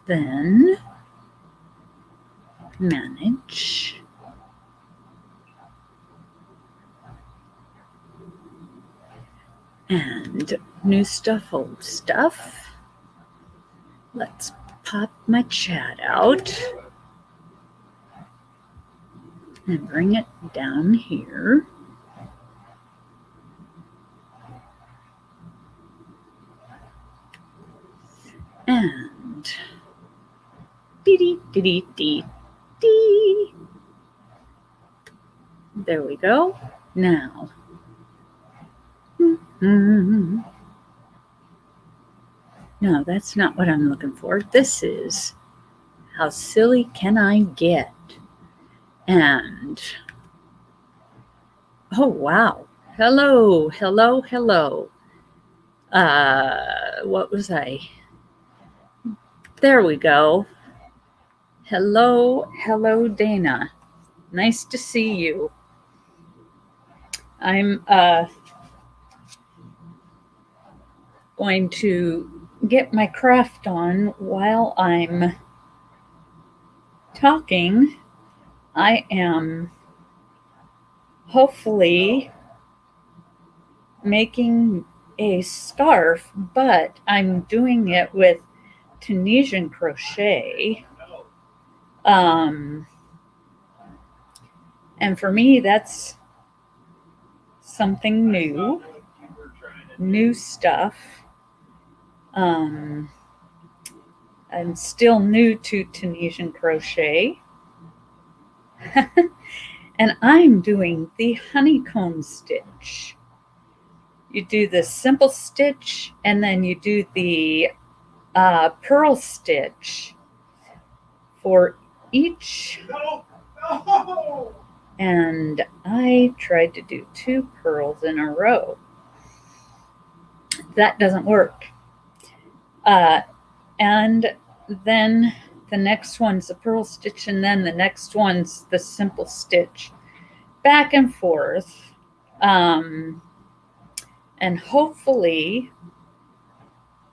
then manage, and new stuff, old stuff. Let's pop my chat out and bring it down here. And dee. There we go. Now, no, that's not what I'm looking for. This is how silly can I get? And oh wow, hello. What was I? There we go. Hello, Dana. Nice to see you. I'm going to get my craft on while I'm talking. I am hopefully making a scarf, but I'm doing it with Tunisian crochet. And for me, that's something new stuff. I'm still new to Tunisian crochet. And I'm doing the Honeycomb Stitch. You do the simple stitch and then you do the purl stitch for each. No. And I tried to do 2 purls in a row. That doesn't work. And then the next one's the purl stitch, and then the next one's the simple stitch. Back and forth. And hopefully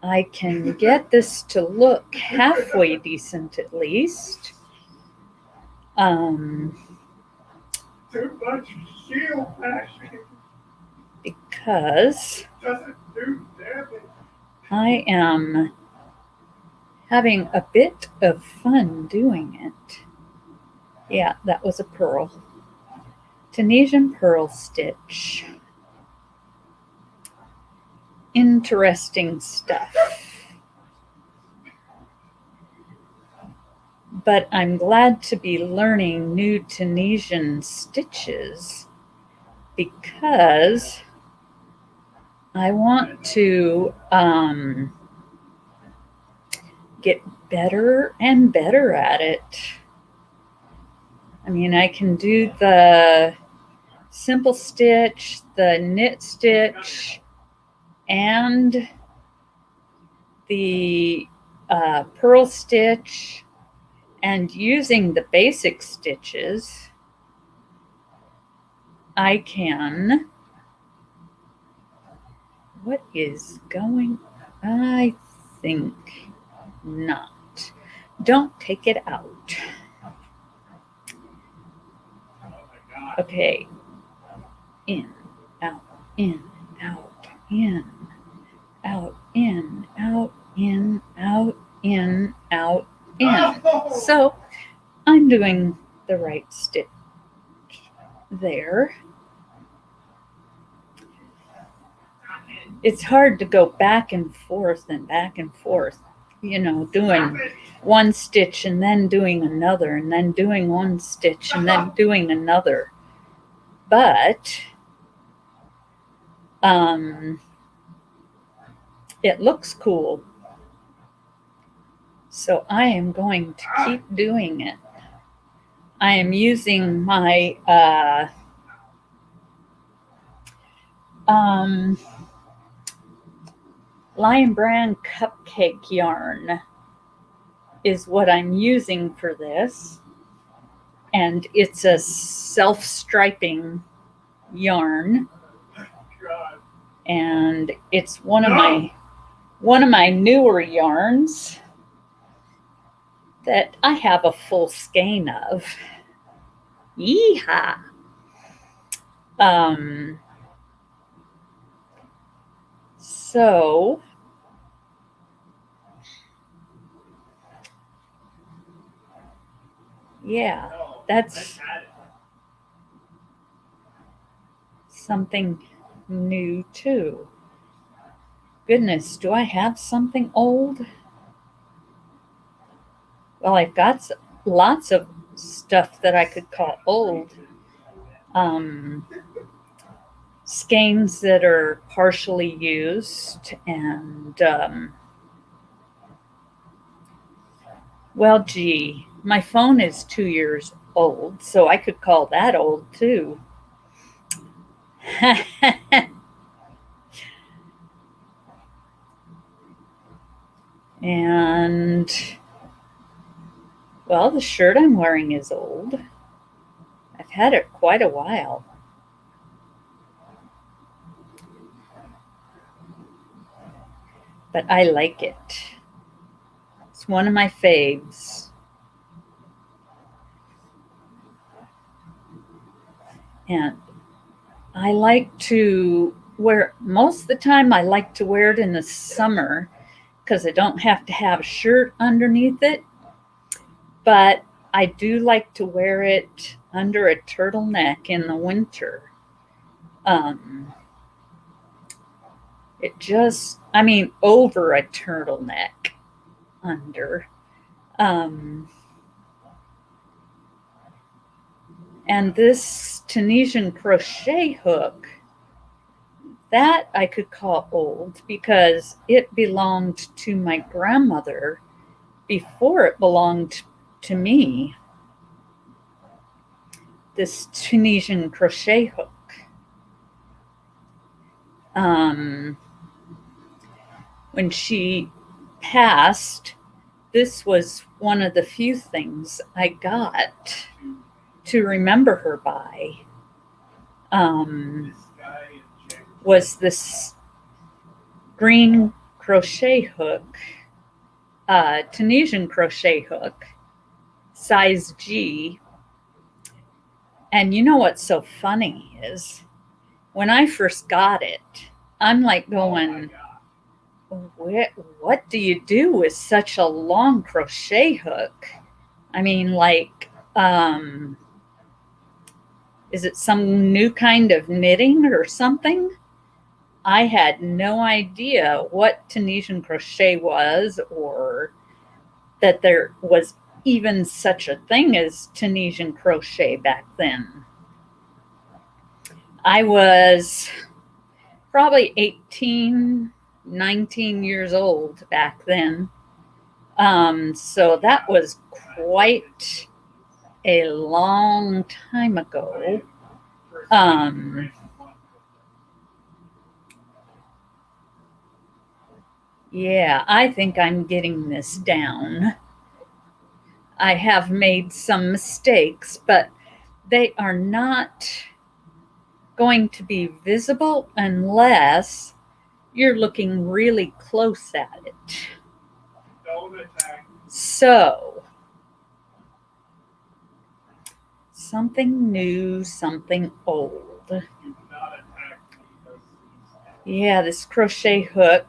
I can get this to look halfway decent at least. Too much shield flashing. Because Doesn't do damage. I am having a bit of fun doing it. Yeah, that was a purl. Tunisian purl stitch. Interesting stuff. But I'm glad to be learning new Tunisian stitches because I want to get better and better at it. I mean, I can do the simple stitch, the knit stitch, and the purl stitch, and using the basic stitches, I can. What is going? I think not. Don't take it out. Okay. In, out, in, out, in, out, in, out, in, out, in, out, in. So I'm doing the right stitch there. It's hard to go back and forth, you know, doing one stitch and then doing another, and then doing one stitch and then doing another. But it looks cool. So I am going to keep doing it. I am using my Lion Brand cupcake yarn is what I'm using for this. And it's a self-striping yarn. And it's one of my newer yarns. that I have a full skein of. Yeehaw! So yeah, that's something new too. Goodness, do I have something old? Well, I've got lots of stuff that I could call old. Skeins that are partially used, and well, gee, my phone is 2 years old, so I could call that old too. And well, the shirt I'm wearing is old. I've had it quite a while. But I like it. It's one of my faves. And I like to wear, most of the time I like to wear it in the summer because I don't have to have a shirt underneath it. But I do like to wear it under a turtleneck in the winter. It just, I mean, over a turtleneck, under. And this Tunisian crochet hook, that I could call old because it belonged to my grandmother before it belonged to me. This Tunisian crochet hook. When she passed, this was one of the few things I got to remember her by. Was this green crochet hook, Tunisian crochet hook, size G. And you know what's so funny is when I first got it, I'm like going, what do you do with such a long crochet hook? I mean, like, is it some new kind of knitting or something? I had no idea what Tunisian crochet was, or that there was even such a thing as Tunisian crochet back then. I was probably 18, 19 years old back then. So that was quite a long time ago. Yeah, I think I'm getting this down. I have made some mistakes, but they are not going to be visible unless you're looking really close at it. So, something new, something old. Yeah, this crochet hook,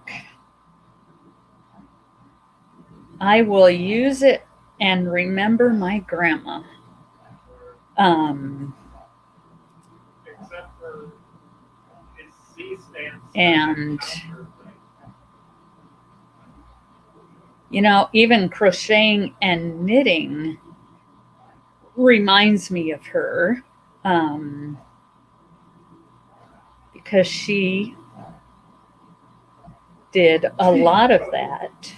I will use it and remember my grandma. And you know, even crocheting and knitting reminds me of her, because she did a lot of that.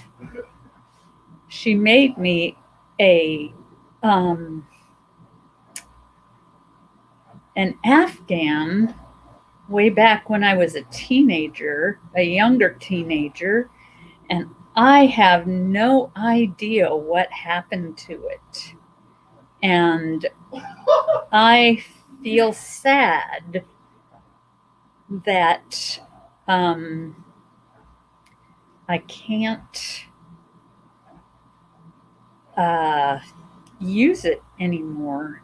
She made me an Afghan way back when I was a teenager, a younger teenager, and I have no idea what happened to it. And I feel sad that I can't use it anymore.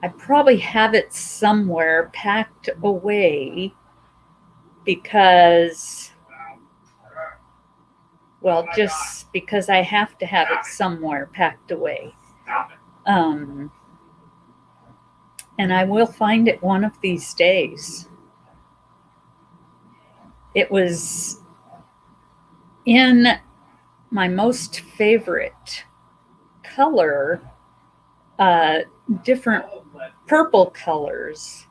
I probably have it somewhere packed away because, well, just because I have to have it somewhere packed away. And I will find it one of these days. It was in my most favorite color, different purple colors,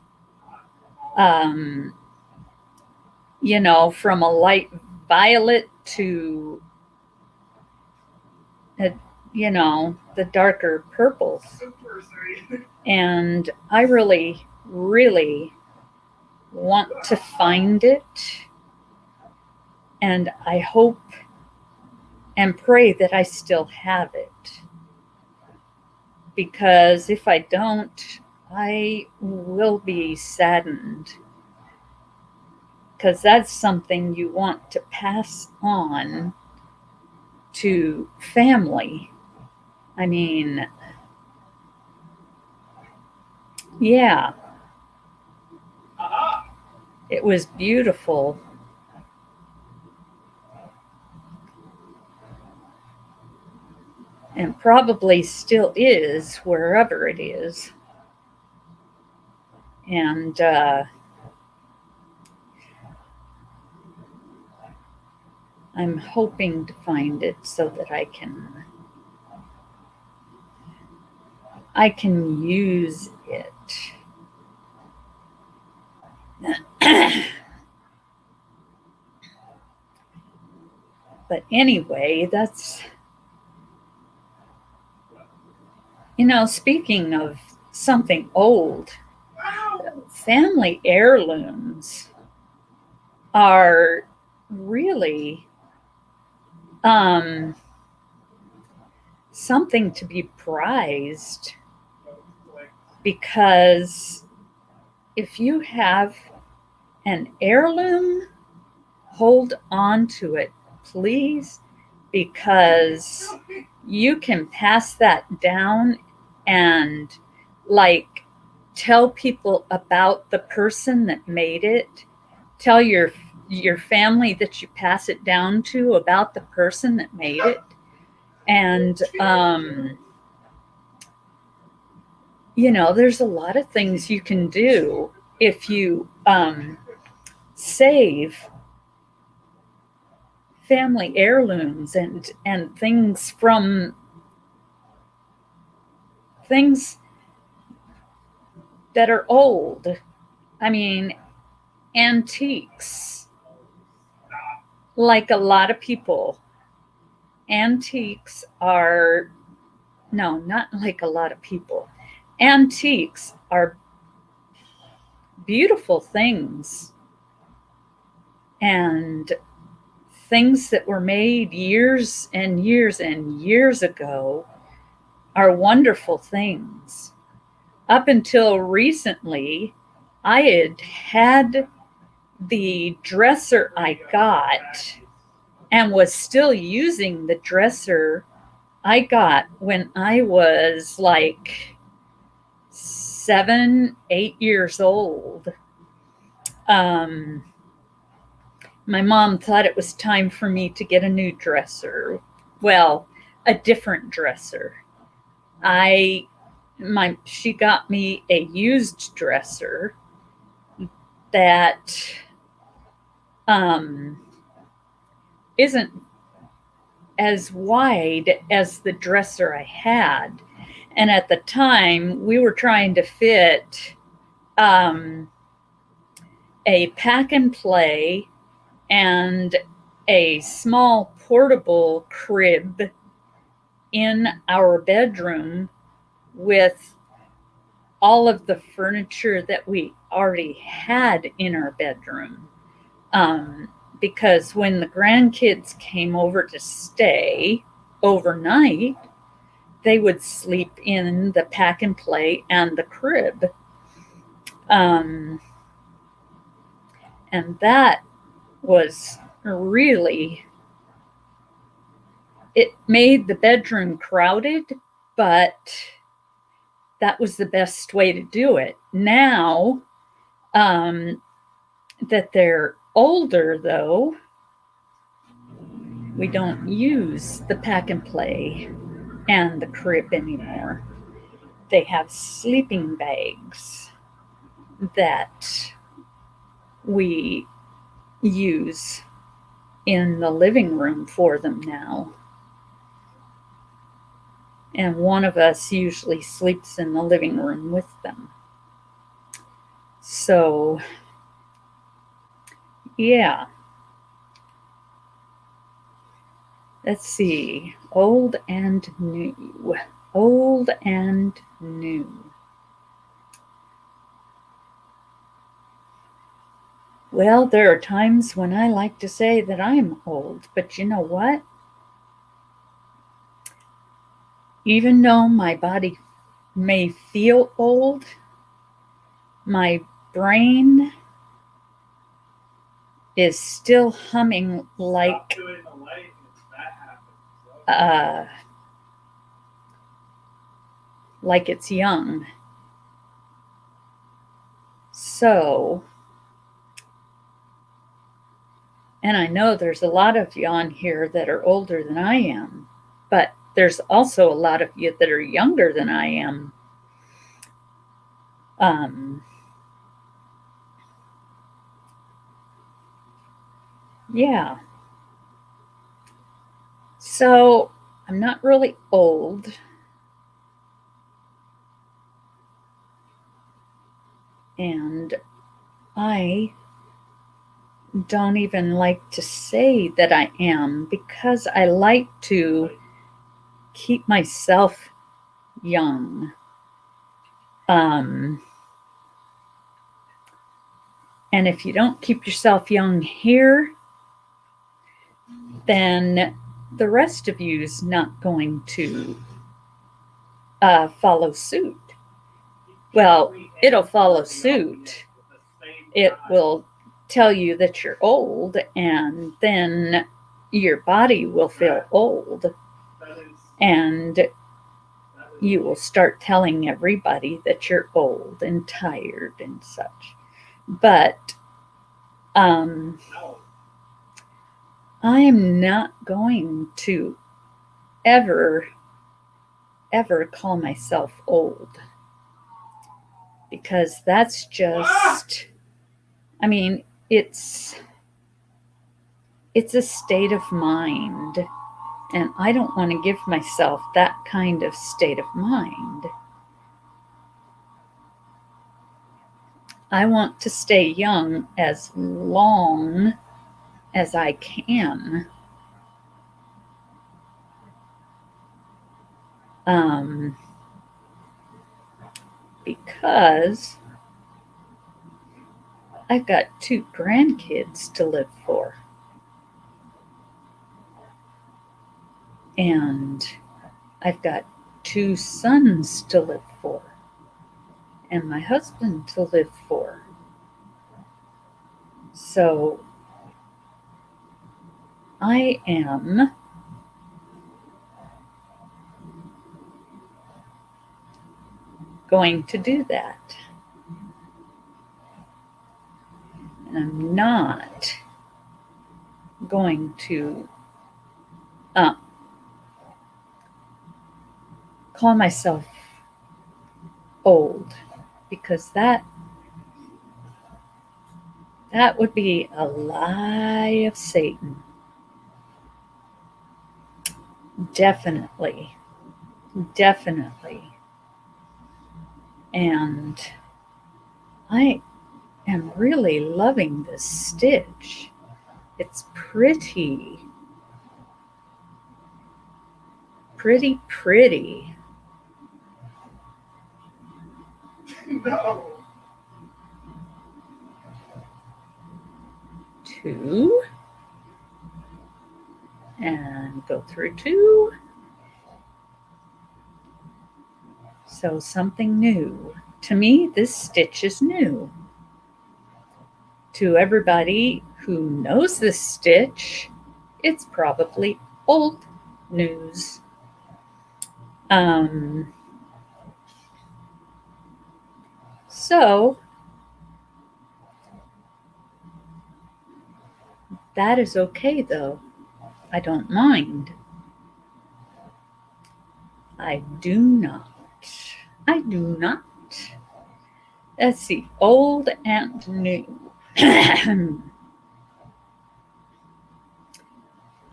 you know, from a light violet to, you know, the darker purples. And I really, really want to find it. And I hope and pray that I still have it. Because if I don't, I will be saddened. Because that's something you want to pass on to family. I mean, yeah, it was beautiful. And probably still is wherever it is. And I'm hoping to find it so that I can use it. But anyway, that's, you know, speaking of something old, family heirlooms are really something to be prized, because if you have an heirloom, hold on to it, please, because you can pass that down and like tell people about the person that made it. Tell your family that you pass it down to about the person that made it. And you know, there's a lot of things you can do if you save family heirlooms and things from things that are old. I mean, antiques. Like a lot of people, antiques are, no, not like a lot of people. Antiques are beautiful things, and things that were made years and years and years ago are wonderful things. Up until recently, I had the dresser I got and was still using the dresser I got when I was like 7, 8 years old. My mom thought it was time for me to get a new dresser. Well, a different dresser. She got me a used dresser that isn't as wide as the dresser I had. And at the time, we were trying to fit a pack and play and a small portable crib in our bedroom with all of the furniture that we already had in our bedroom. Because when the grandkids came over to stay overnight, they would sleep in the pack and play and the crib. And that was really it made the bedroom crowded, but that was the best way to do it. Now that they're older, though, we don't use the pack and play and the crib anymore. They have sleeping bags that we use in the living room for them now. And one of us usually sleeps in the living room with them. So, yeah. Let's see. Old and new. Old and new. Well, there are times when I like to say that I'm old, but you know what? Even though my body may feel old, my brain is still humming like it's young. So, and I know there's a lot of you on here that are older than I am, but there's also a lot of you that are younger than I am. Yeah. So I'm not really old. And I don't even like to say that I am, because I like to keep myself young. And if you don't keep yourself young here, then the rest of you is not going to follow suit. Well, it'll follow suit. It will tell you that you're old, and then your body will feel old, and you will start telling everybody that you're old and tired and such. But I'm not going to ever call myself old, because that's just, I mean, it's a state of mind, and I don't want to give myself that kind of state of mind. I want to stay young as long as I can. Because I've got 2 grandkids to live for. And I've got 2 sons to live for. And my husband to live for. So I am going to do that. And I'm not going to call myself old, because that would be a lie of Satan. Definitely. And I am really loving this stitch. It's pretty. No. 2, and go through 2. So something new. To me, this stitch is new. To everybody who knows this stitch, it's probably old. news. So that is okay though. I don't mind. I do not. I do not. Let's see, old and new.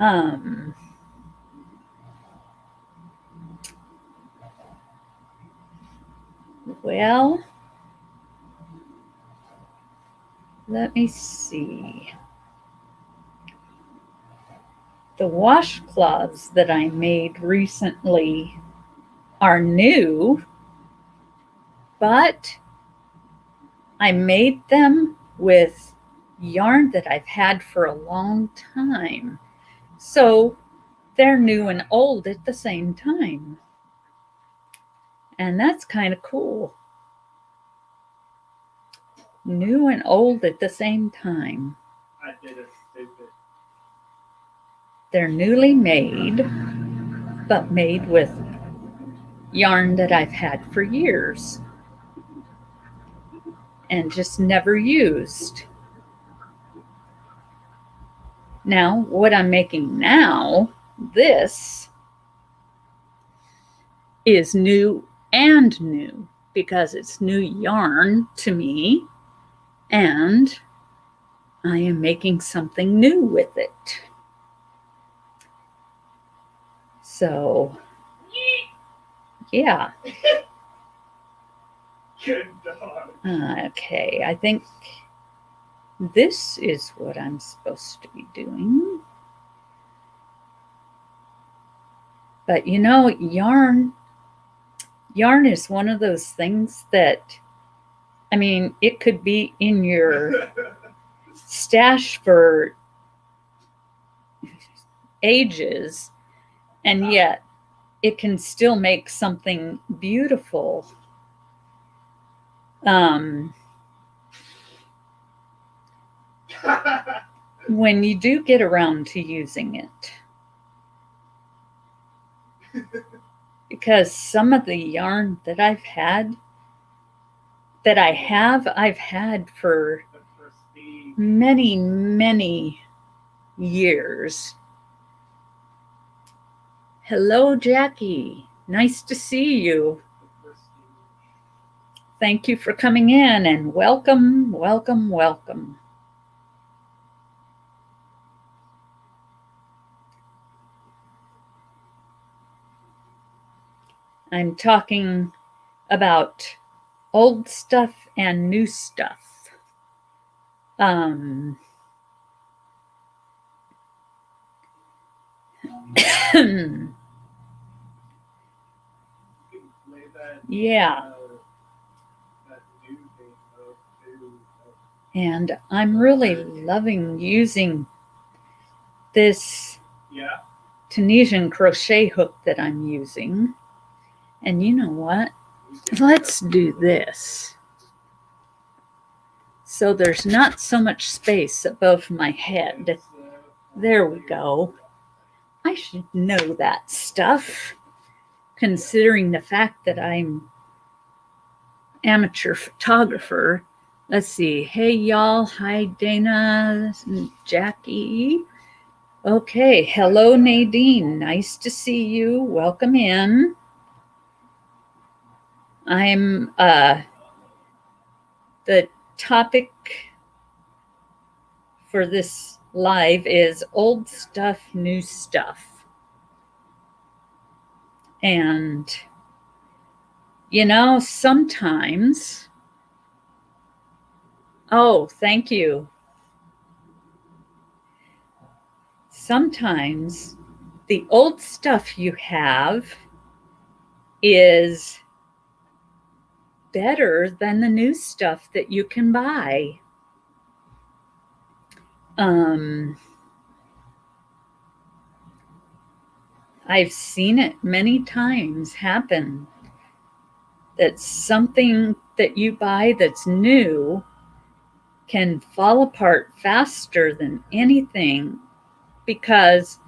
um, well, let me see. The washcloths that I made recently are new, but I made them with yarn that I've had for a long time. So they're new and old at the same time. And that's kind of cool. New and old at the same time. I did a stupid. They're newly made, but made with yarn that I've had for years and just never used. Now, what I'm making now, this is new and new because it's new yarn to me, and I am making something new with it. So, yeah. Good dog. Okay, I think this is what I'm supposed to be doing. But you know, yarn is one of those things that, I mean, it could be in your stash for ages, and yet it can still make something beautiful. When you do get around to using it. Because some of the yarn that I've had, I've had for many, many years. Hello, Jackie. Nice to see you. Thank you for coming in, and welcome, welcome, welcome. I'm talking about old stuff and new stuff. Yeah. And I'm really loving using this Tunisian crochet hook that I'm using. And you know what? Let's do this. So there's not so much space above my head. There we go. I should know that stuff, considering the fact that I'm amateur photographer. Let's see. Hey, y'all. Hi, Dana, Jackie. Okay. Hello, Nadine. Nice to see you. Welcome in. I'm the topic for this live is old stuff, new stuff. And, you know, sometimes, oh, thank you. Sometimes the old stuff you have is better than the new stuff that you can buy. I've seen it many times happen that something that you buy that's new can fall apart faster than anything because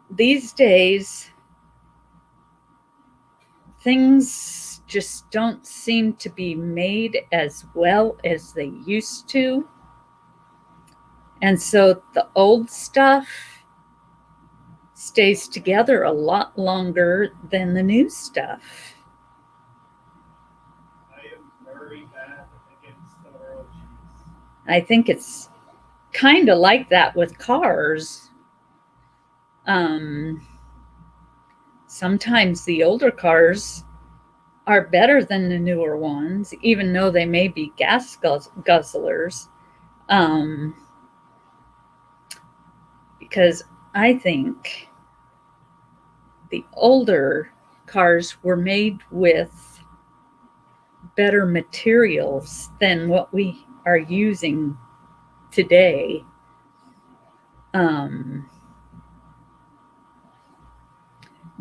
these days, things just don't seem to be made as well as they used to. And so the old stuff stays together a lot longer than the new stuff. I am very bad against the royal cheese. I think it's kind of like that with cars. Sometimes the older cars are better than the newer ones, even though they may be gas guzzlers. Because I think the older cars were made with better materials than what we are using today.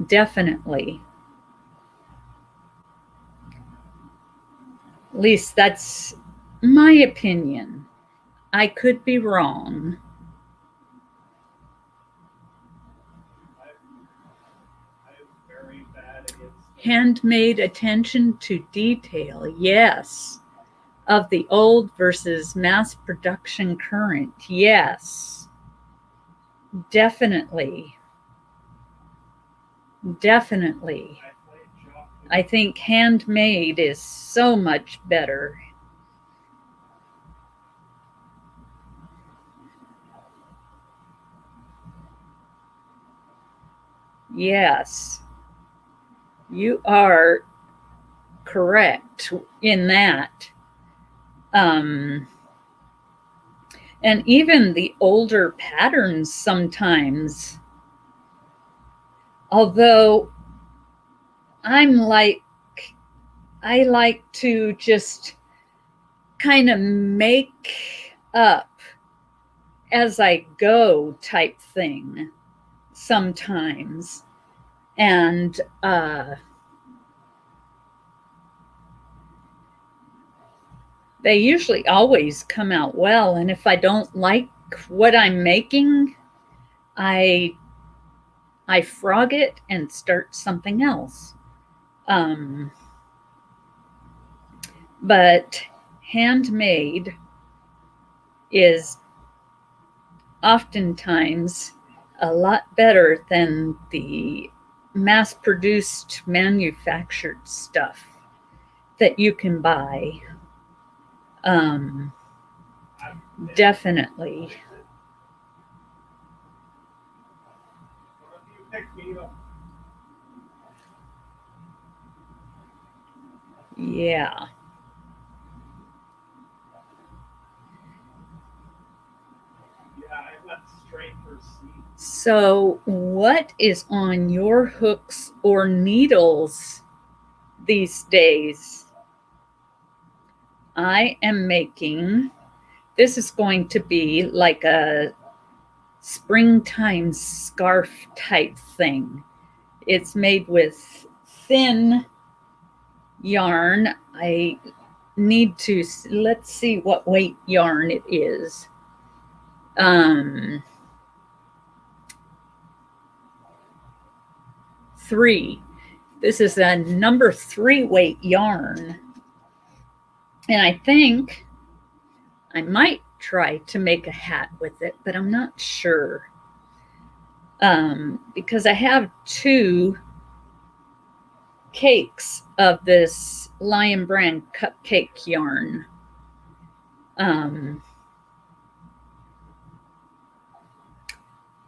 Definitely. At least that's my opinion. I could be wrong. I am very bad against Handmade attention to detail, yes. Of the old versus mass production current, yes. Definitely. Definitely. I think handmade is so much better. Yes, you are correct in that. And even the older patterns sometimes, although I like to just kind of make up as I go type thing sometimes. And they usually always come out well. And if I don't like what I'm making, I frog it and start something else. But handmade is oftentimes a lot better than the mass-produced, manufactured stuff that you can buy. Definitely. You pick me up. Yeah. Yeah, I went straight for C. So, what is on your hooks or needles these days? I am making, this is going to be like a springtime scarf type thing. It's made with thin yarn. I need to, let's see what weight yarn it is. 3. This is a number 3 weight yarn. And I think I might try to make a hat with it, but I'm not sure. Because I have 2 cakes of this Lion Brand cupcake yarn.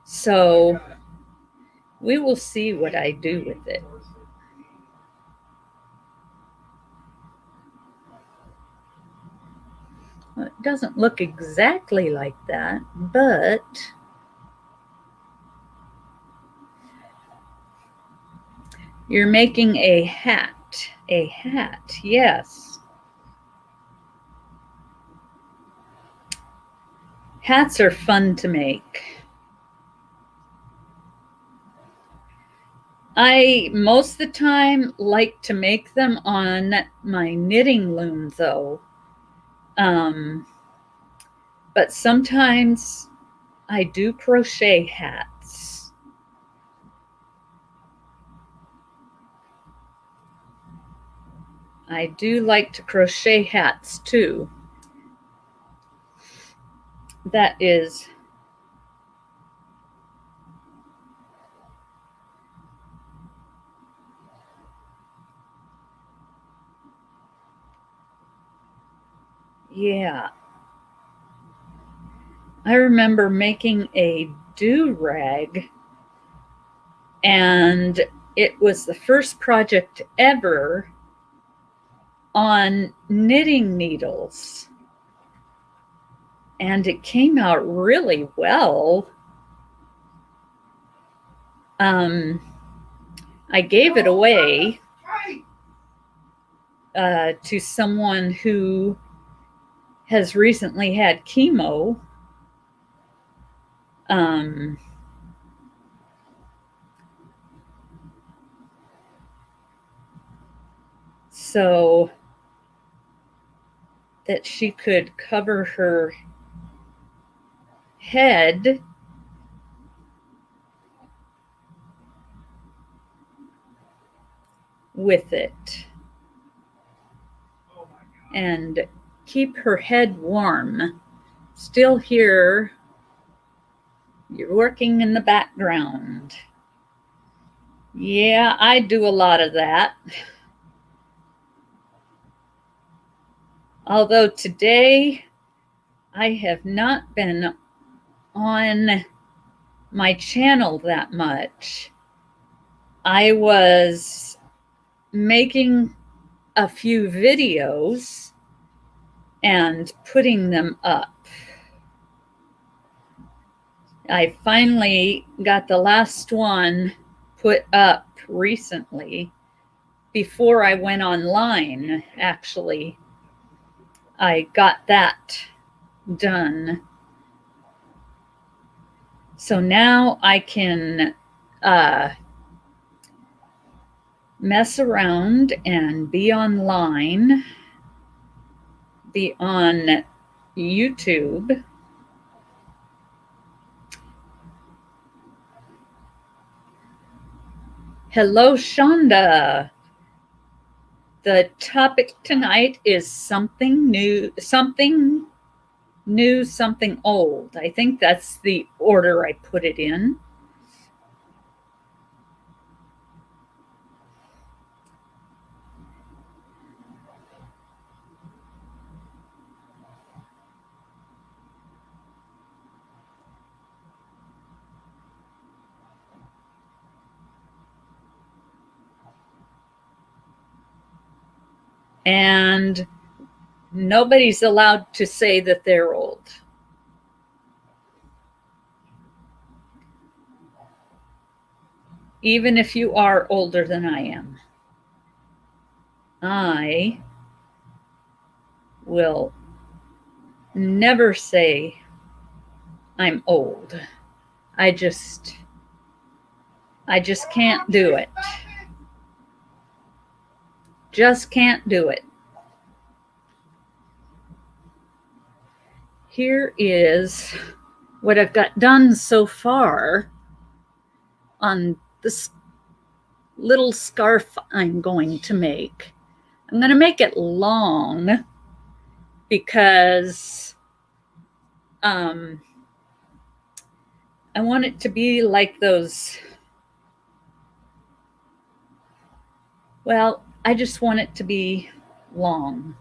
So we will see what I do with it. Well, it doesn't look exactly like that, but you're making a hat. A hat, yes. Hats are fun to make. I, most of the time, like to make them on my knitting loom, though. But sometimes I do crochet hats. I do like to crochet hats too. That is yeah. I remember making a do-rag, and it was the first project ever on knitting needles. And it came out really well. I gave it away to someone who has recently had chemo. So that she could cover her head with it and keep her head warm. Still here, you're working in the background. Yeah, I do a lot of that. Although today I have not been on my channel that much. I was making a few videos and putting them up. I finally got the last one put up recently before I went online, actually. I got that done. So now I can mess around and be online, be on YouTube. Hello, Shonda. The topic tonight is something new, something old. I think that's the order I put it in. And nobody's allowed to say that they're old. Even if you are older than I am. I will never say I'm old. I just can't do it. Just can't do it. Here is what I've got done so far on this little scarf I'm going to make. I'm going to make it long because I want it to be like those, well, I just want it to be long.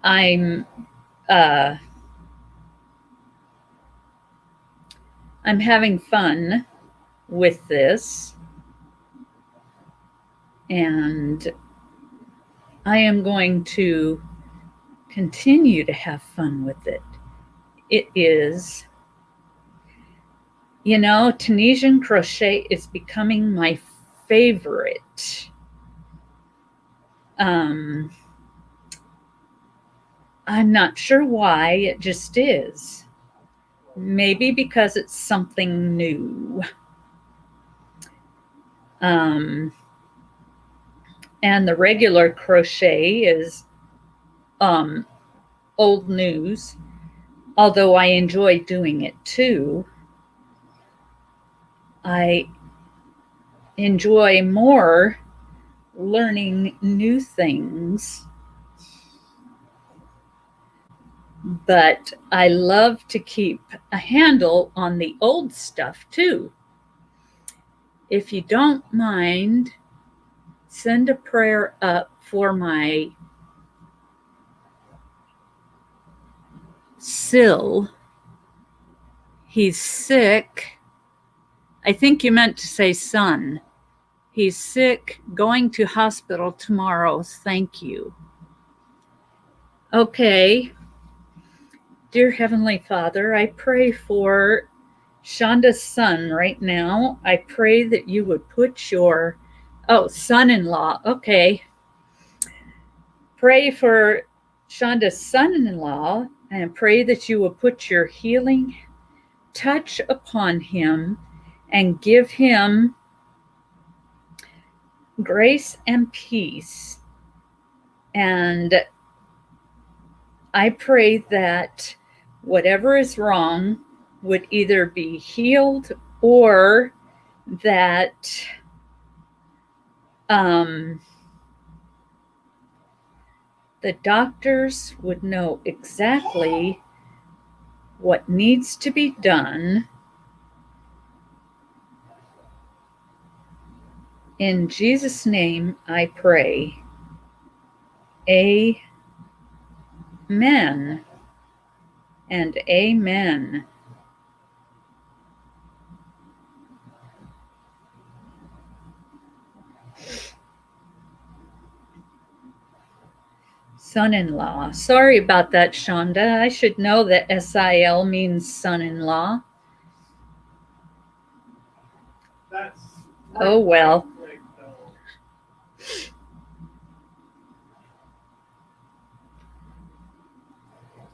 I'm having fun with this, and I am going to continue to have fun with it. It is, you know, Tunisian crochet is becoming my favorite. I'm not sure why, it just is. Maybe because it's something new. And the regular crochet is old news, although I enjoy doing it too. I enjoy more learning new things, but I love to keep a handle on the old stuff too. If you don't mind, send a prayer up for my Sil. He's sick. I think you meant to say son. He's sick, going to hospital tomorrow. Thank you. Okay. Dear Heavenly Father, I pray for Shonda's son right now. I pray that you would put your, son-in-law. Okay. Pray for Shonda's son-in-law and pray that you will put your healing touch upon him and give him grace and peace. And I pray that whatever is wrong would either be healed or that the doctors would know exactly what needs to be done. In Jesus' name I pray. Amen and amen. Son-in-law. Sorry about that, Shonda. I should know that SIL means son-in-law. That's Oh, well.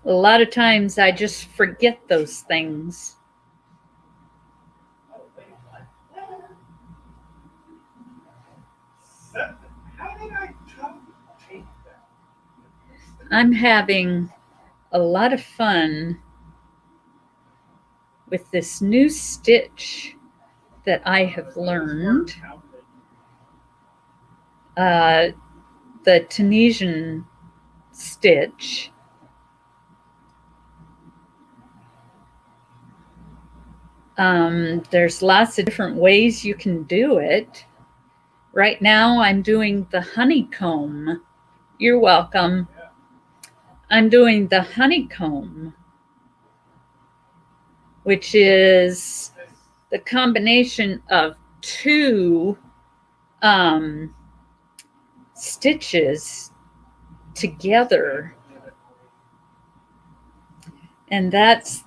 A lot of times I just forget those things. How did I take that? I'm having a lot of fun with this new stitch that I have learned. The Tunisian Stitch. There's lots of different ways you can do it. Right now I'm doing the honeycomb. You're welcome. I'm doing the honeycomb, which is the combination of two stitches together. And that's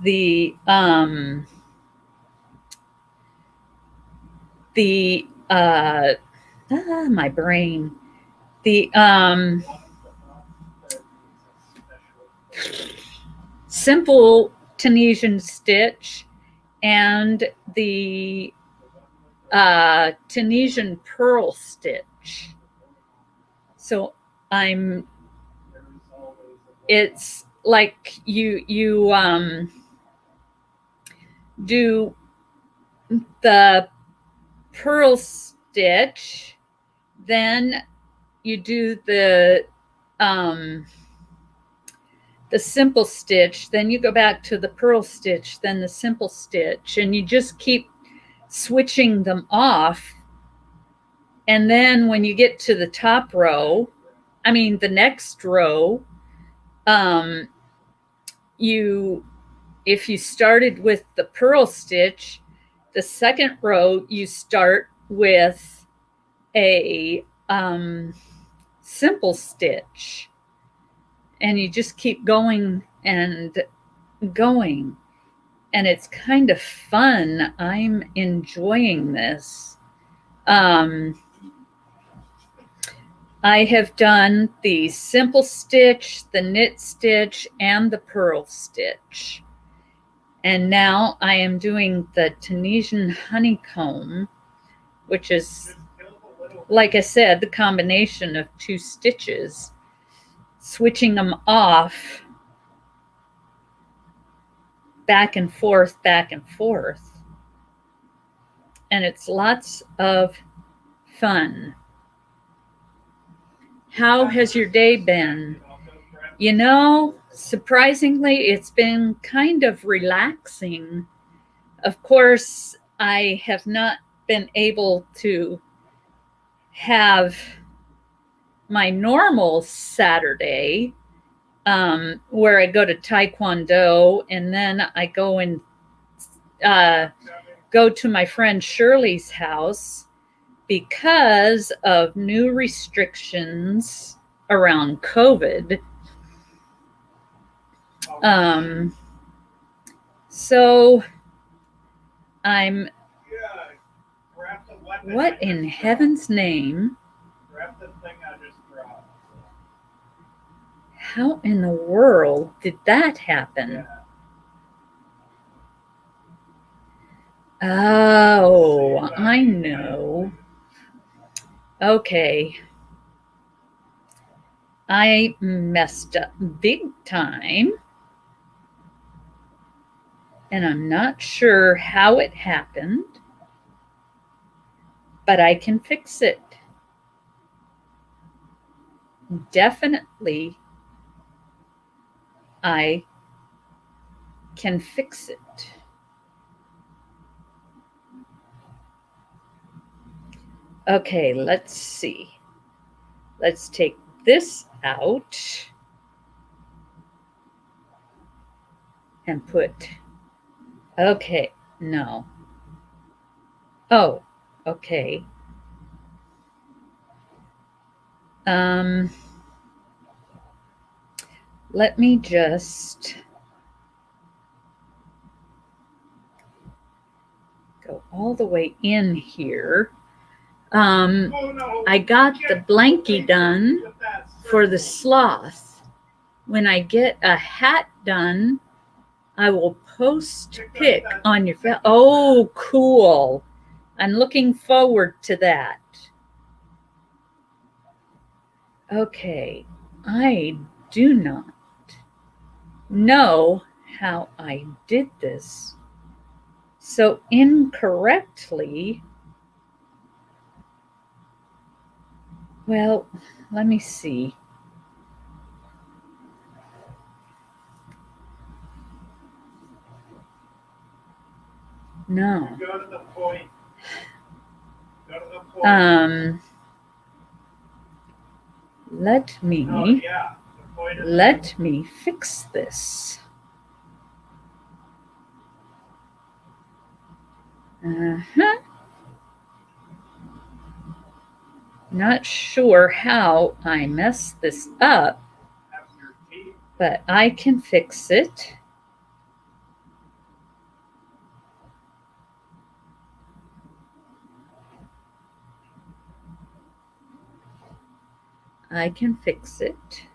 my brain. The simple Tunisian stitch and the Tunisian pearl stitch. So it's like you do the pearl stitch, then you do the simple stitch, then you go back to the pearl stitch, then the simple stitch, and you just keep switching them off. And then when you get to the top row, the next row, if you started with the pearl stitch, the second row you start with a simple stitch, and you just keep going and going, and it's kind of fun. I'm enjoying this. I have done the simple stitch, the knit stitch, and the pearl stitch. And now I am doing the Tunisian honeycomb, which is, like I said, the combination of two stitches, switching them off, back and forth, back and forth. And it's lots of fun. How has your day been? You know, surprisingly, it's been kind of relaxing. Of course, I have not been able to have my normal Saturday, where I go to Taekwondo and then I go and go to my friend Shirley's house because of new restrictions around COVID. So I'm, what in heaven's name? How in the world did that happen? Oh, I know. Okay. I messed up big time. And I'm not sure how it happened, but I can fix it. Definitely, I can fix it. Okay, let's see. Let's take this out and put, okay, no. Oh, okay. Let me just go all the way in here. I got the blankie done for the sloth. When I get a hat done, I will post pic on your face. Oh, cool. I'm looking forward to that. Okay, I do not know how I did this so incorrectly. Well, let me see. No. Go to the point. Go to the point. Let me fix this. Not sure how I messed this up, but I can fix it. I can fix it.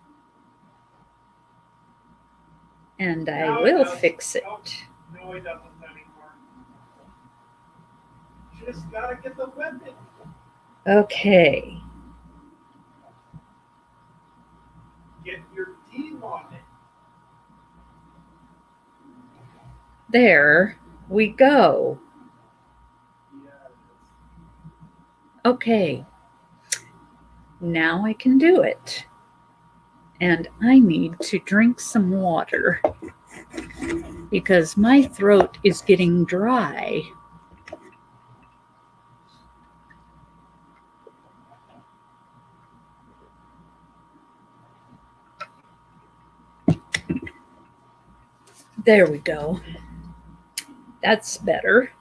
And I will fix it. No, he doesn't anymore. Just gotta get the weapon. Okay. Get your team on it. There we go. Yes. Okay. Now I can do it. And I need to drink some water because my throat is getting dry. There we go. That's better.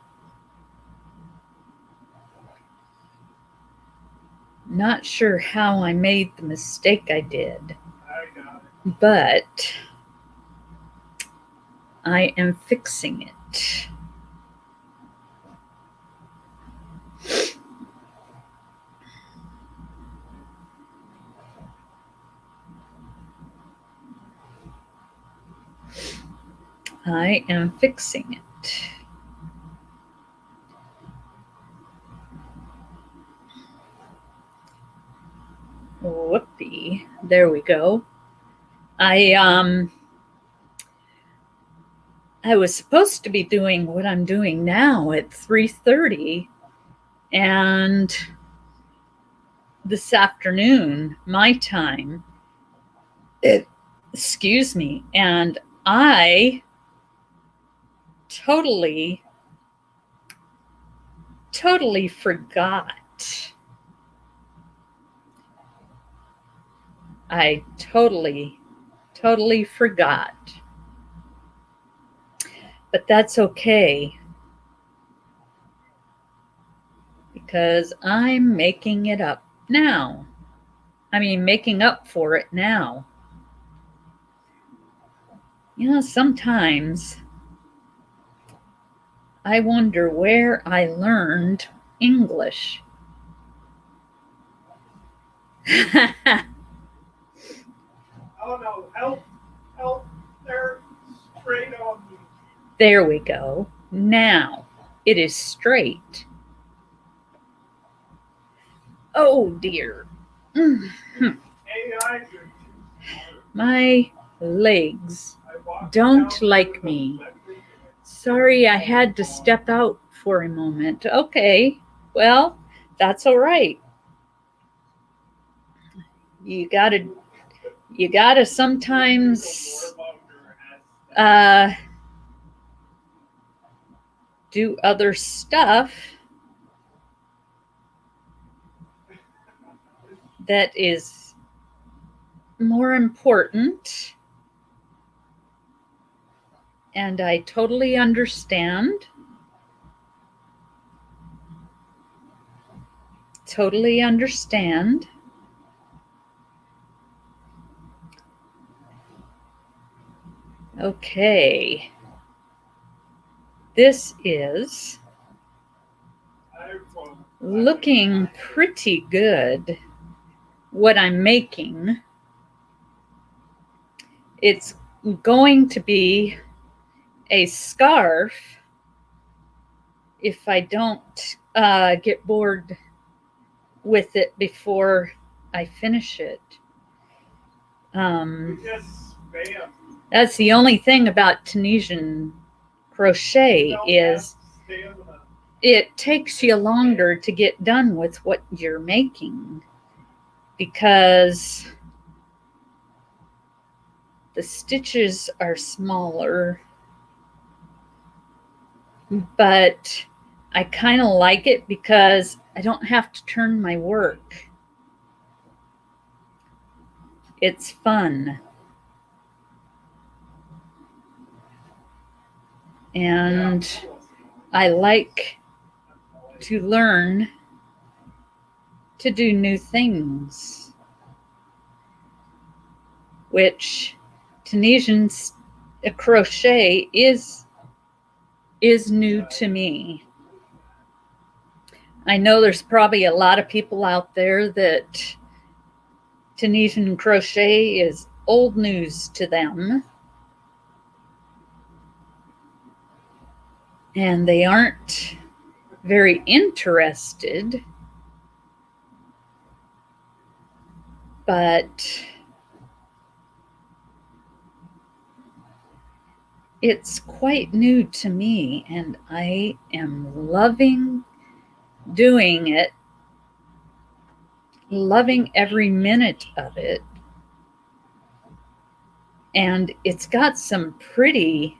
Not sure how I made the mistake I did, but I am fixing it. I am fixing it. Whoopee. There we go. I was supposed to be doing what I'm doing now at 3:30, and this afternoon, my time. Excuse me. And I totally forgot. I totally forgot. But that's okay, because I'm making it up now. I mean, making up for it now. You know, sometimes I wonder where I learned English. Oh no, help, they're straight on me. There we go. Now it is straight. Oh dear. AIs are My legs don't like me. Sorry, I had to step out for a moment. Okay, well, that's all right. You gotta sometimes do other stuff that is more important, and I totally understand. Totally understand. Okay. This is looking pretty good, what I'm making. It's going to be a scarf if I don't get bored with it before I finish it. That's the only thing about Tunisian crochet is it takes you longer to get done with what you're making, because the stitches are smaller, but I kind of like it because I don't have to turn my work. It's fun. And I like to learn to do new things, which Tunisian crochet is new to me. I know there's probably a lot of people out there that Tunisian crochet is old news to them, and they aren't very interested, but it's quite new to me, and I am loving doing it, loving every minute of it. And it's got some pretty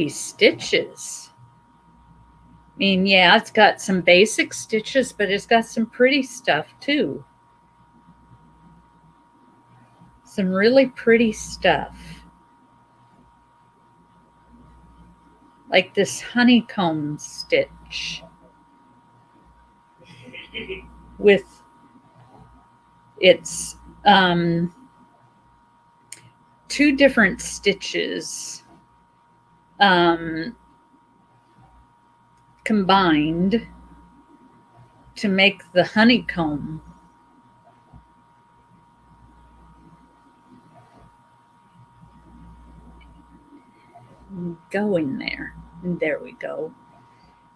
stitches. I mean, yeah, it's got some basic stitches, but it's got some pretty stuff too. Some really pretty stuff. Like this honeycomb stitch with its 2 different stitches combined to make the honeycomb. Go in there. There we go.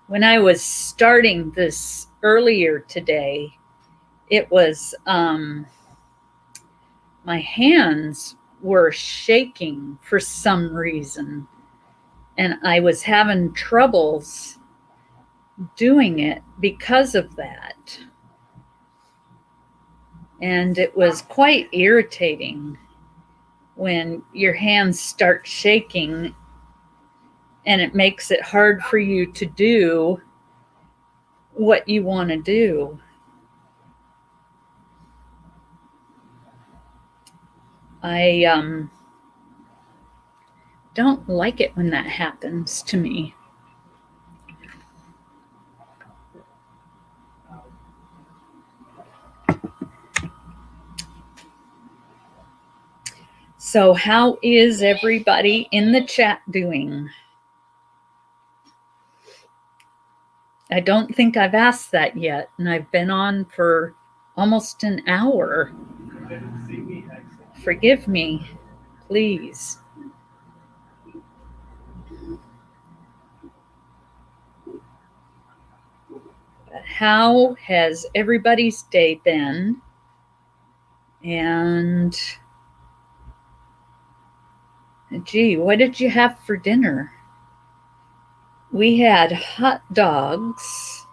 When I was starting this earlier today, it was my hands were shaking for some reason, and I was having troubles doing it because of that. And it was quite irritating when your hands start shaking and it makes it hard for you to do what you want to do. I don't like it when that happens to me. So how is everybody in the chat doing? I don't think I've asked that yet, and I've been on for almost an hour. Forgive me, please. How has everybody's day been? And gee, what did you have for dinner? We had hot dogs,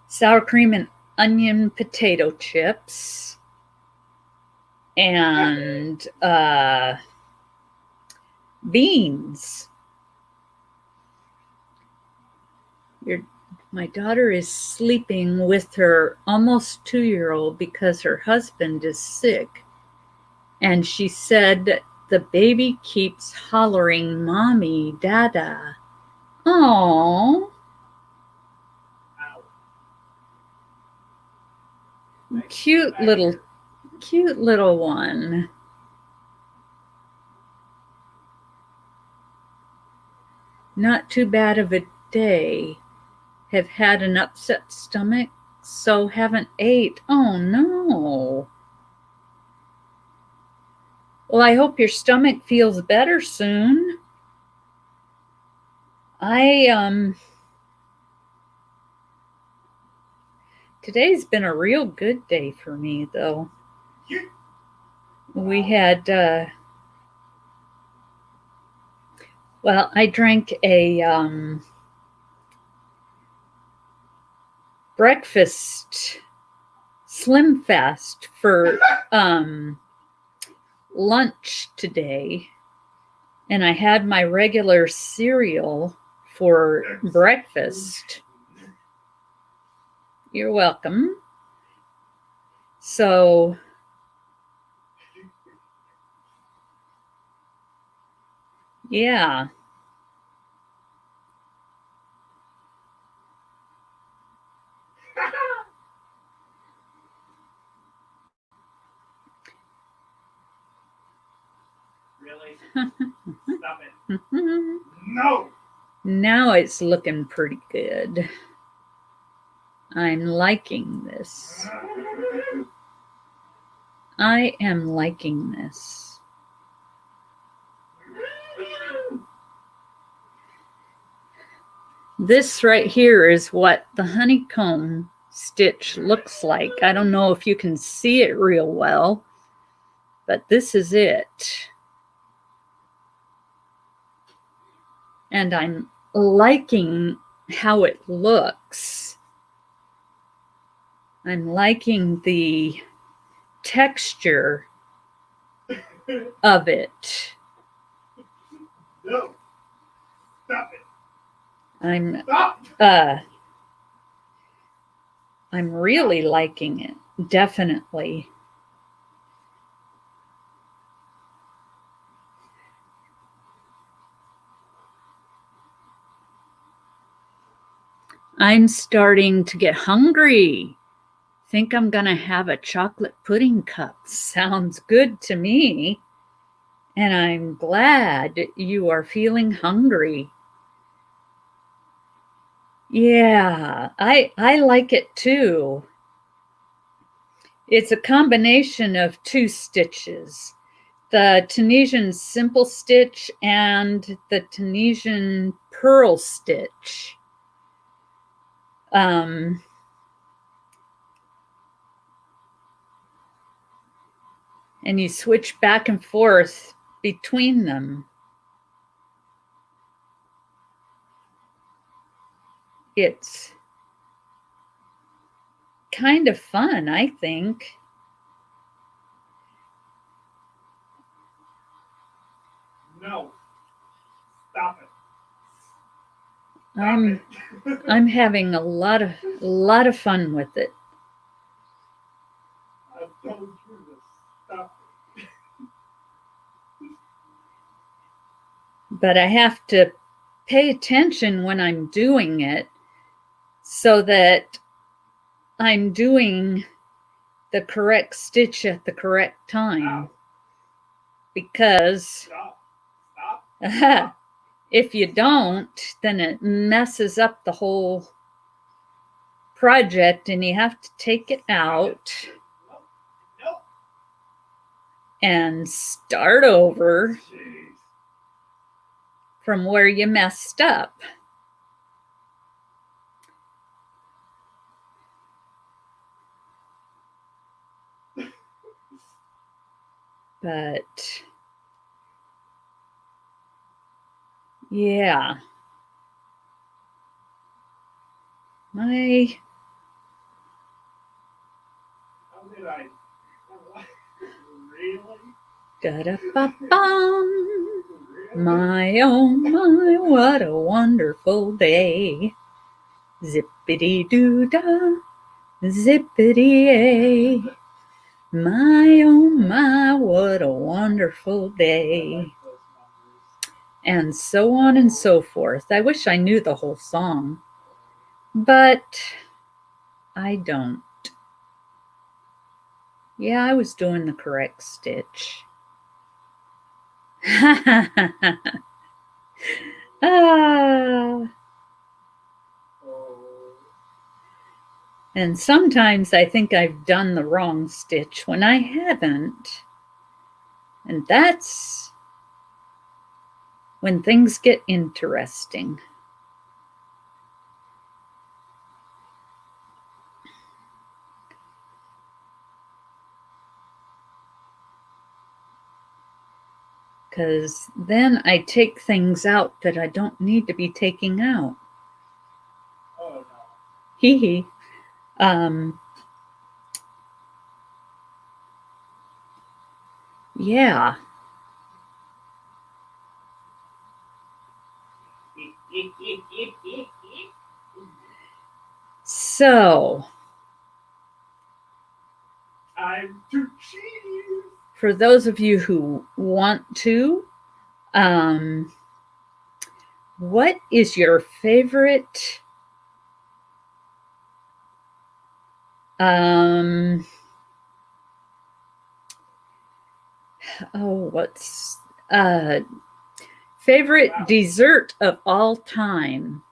sour cream and onion potato chips, and beans. My daughter is sleeping with her almost 2-year-old because her husband is sick. And she said the baby keeps hollering, "Mommy, Dada." Aww. Cute little one. Not too bad of a day. Have had an upset stomach, so haven't ate. Oh no. Well, I hope your stomach feels better soon. Today's been a real good day for me, though. We had, well, I drank a breakfast Slim Fast for lunch today, and I had my regular cereal for breakfast. You're welcome. So yeah. Really? Stop it. No! Now it's looking pretty good. I'm liking this. I am liking this. This right here is what the honeycomb stitch looks like. I don't know if you can see it real well, but this is it. And I'm liking how it looks. I'm liking the texture of it. No. Stop it. I'm Stop. I'm really liking it, definitely. I'm starting to get hungry. Think I'm gonna have a chocolate pudding cup. Sounds good to me. And I'm glad you are feeling hungry. Yeah, I like it too. It's a combination of two stitches, the Tunisian simple stitch and the Tunisian pearl stitch. and you switch back and forth between them. It's kind of fun, I think. No. Stop it. I'm having a lot of fun with it. I've told you to stop it. But I have to pay attention when I'm doing it so that I'm doing the correct stitch at the correct time. Because Stop. Stop. if you don't, then it messes up the whole project and you have to take it out Nope. and start over Jeez. from where you messed up. But yeah, How did I? Really? da-da-ba-bum. My, oh my, what a wonderful day. Zippity-doo-dah, zippity-ay. My, oh my, what a wonderful day. And so on and so forth. I wish I knew the whole song, but I don't. Yeah, I was doing the correct stitch. And sometimes I think I've done the wrong stitch when I haven't. And that's when things get interesting. Because then I take things out that I don't need to be taking out. Oh no. Hee hee. Yeah. So, I'm too cheese. For those of you who want to, what is your favorite favorite dessert of all time?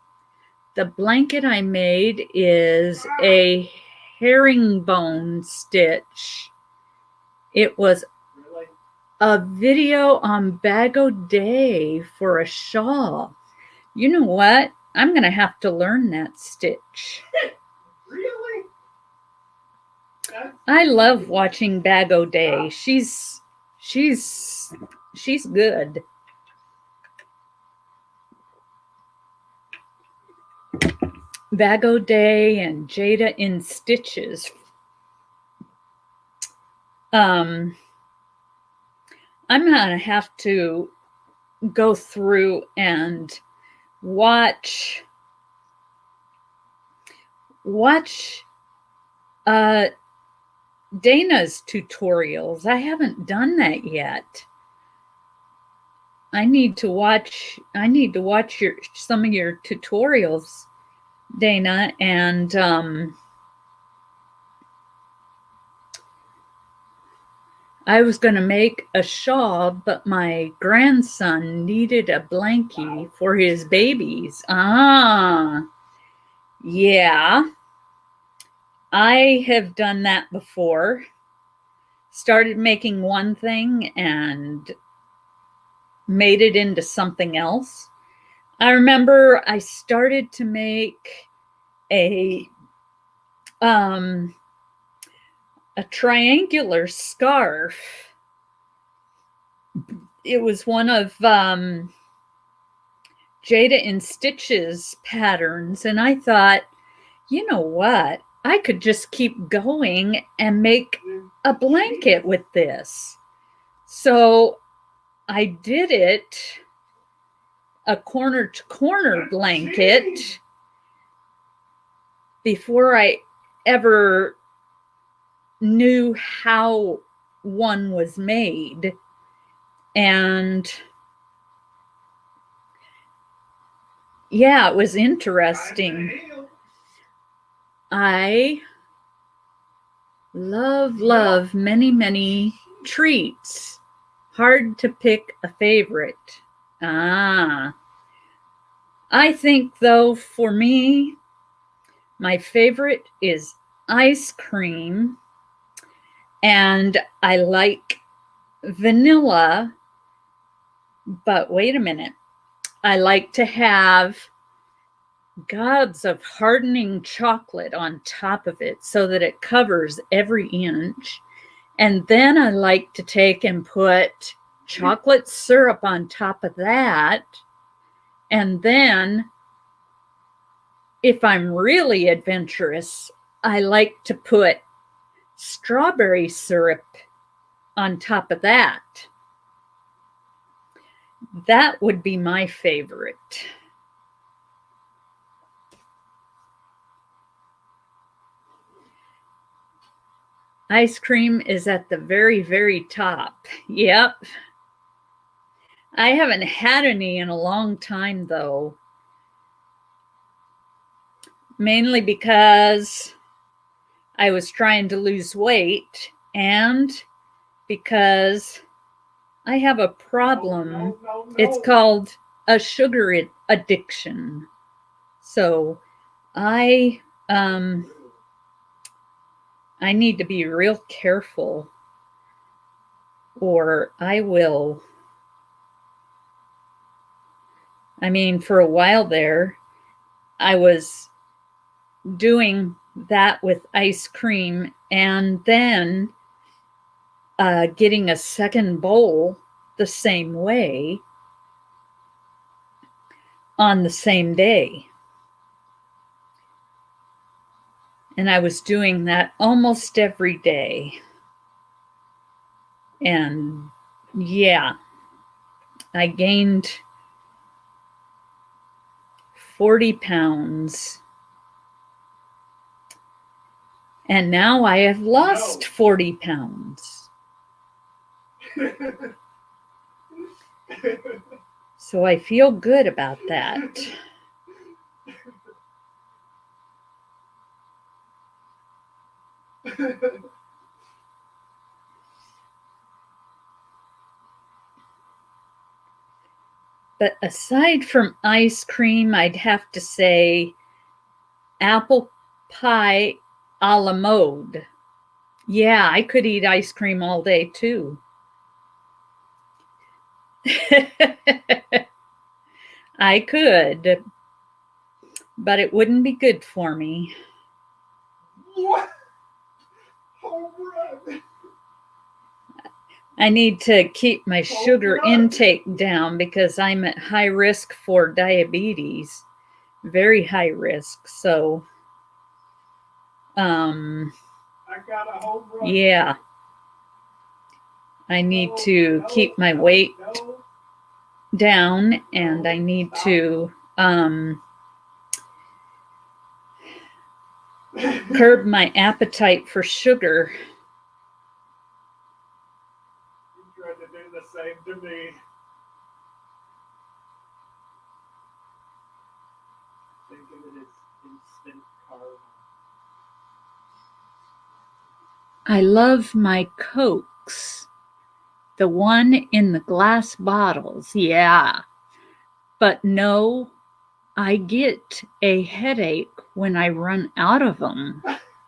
The blanket I made is a herringbone stitch. It was Really? a video on Bag O' Day for a shawl. You know what? I'm going to have to learn that stitch. Really? I love watching Bag O' Day. She's good. Bag O' Day and Jada in Stitches. I'm gonna have to go through and watch Dana's tutorials. I haven't done that yet. I need to watch some of your tutorials, Dana, and I was going to make a shawl, but my grandson needed a blankie for his babies. Yeah. I have done that before. Started making one thing and made it into something else. I remember I started to make a triangular scarf it was one of Jada and Stitch's patterns, and I thought, you know what? I could just keep going and make a blanket with this. So I did it, a corner to corner blanket, before I ever knew how one was made. And yeah, it was interesting. I love many treats. Hard to pick a favorite. I think, though, for me, my favorite is ice cream. And I like vanilla. But wait a minute. I like to have gobs of hardening chocolate on top of it so that it covers every inch. And then I like to take and put chocolate syrup on top of that. And then, if I'm really adventurous, I like to put strawberry syrup on top of that. That would be my favorite. Ice cream is at the very top. Yep. I haven't had any in a long time, though. Mainly because I was trying to lose weight and because I have a problem. It's called a sugar addiction. So I need to be real careful, or I will. I mean, for a while there, I was doing that with ice cream and then getting a second bowl the same way on the same day. And I was doing that almost every day. And yeah, I gained 40 pounds. And now I have lost 40 pounds. So I feel good about that. But aside from ice cream, I'd have to say apple pie a la mode. Yeah, I could eat ice cream all day too. I could, but it wouldn't be good for me. What? Home run. I need to keep my sugar intake down because I'm at high risk for diabetes, very high risk. So, I got a home run. yeah, I need to keep my weight down, and I need to curb my appetite for sugar. You tried to do the same to me. Think of it as instant karma. I love my Cokes, the one in the glass bottles, yeah. But no, I get a headache when I run out of them.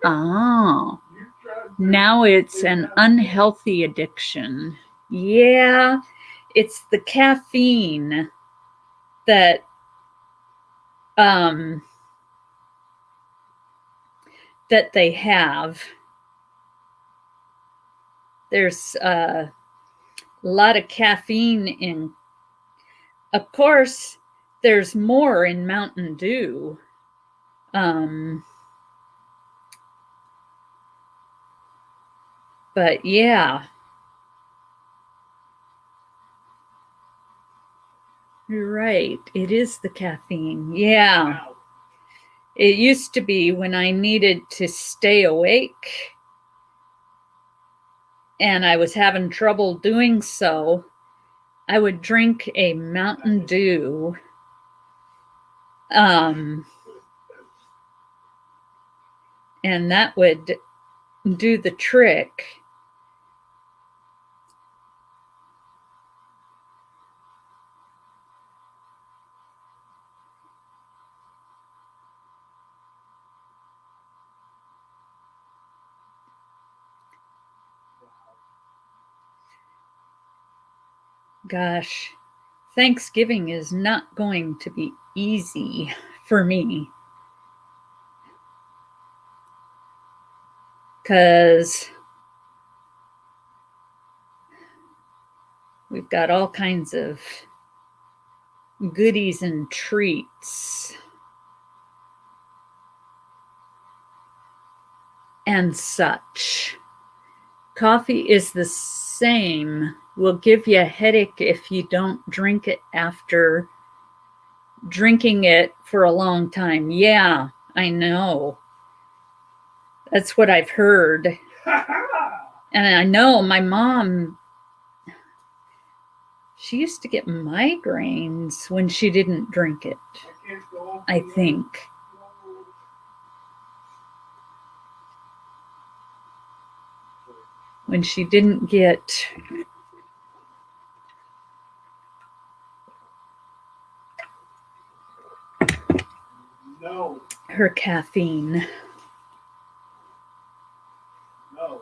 Oh, now it's an unhealthy addiction. Yeah, it's the caffeine that that they have. There's a lot of caffeine in. Of course, there's more in Mountain Dew. But yeah. You're right. It is the caffeine. Yeah. Wow. It used to be when I needed to stay awake and I was having trouble doing so, I would drink a Mountain Dew. And that would do the trick. Gosh, Thanksgiving is not going to be easy for me. Because we've got all kinds of goodies and treats and such. Coffee is the same. Will give you a headache if you don't drink it after drinking it for a long time. Yeah, I know. That's what I've heard. And I know my mom, she used to get migraines when she didn't drink it, I think. When she didn't get No. her caffeine. No.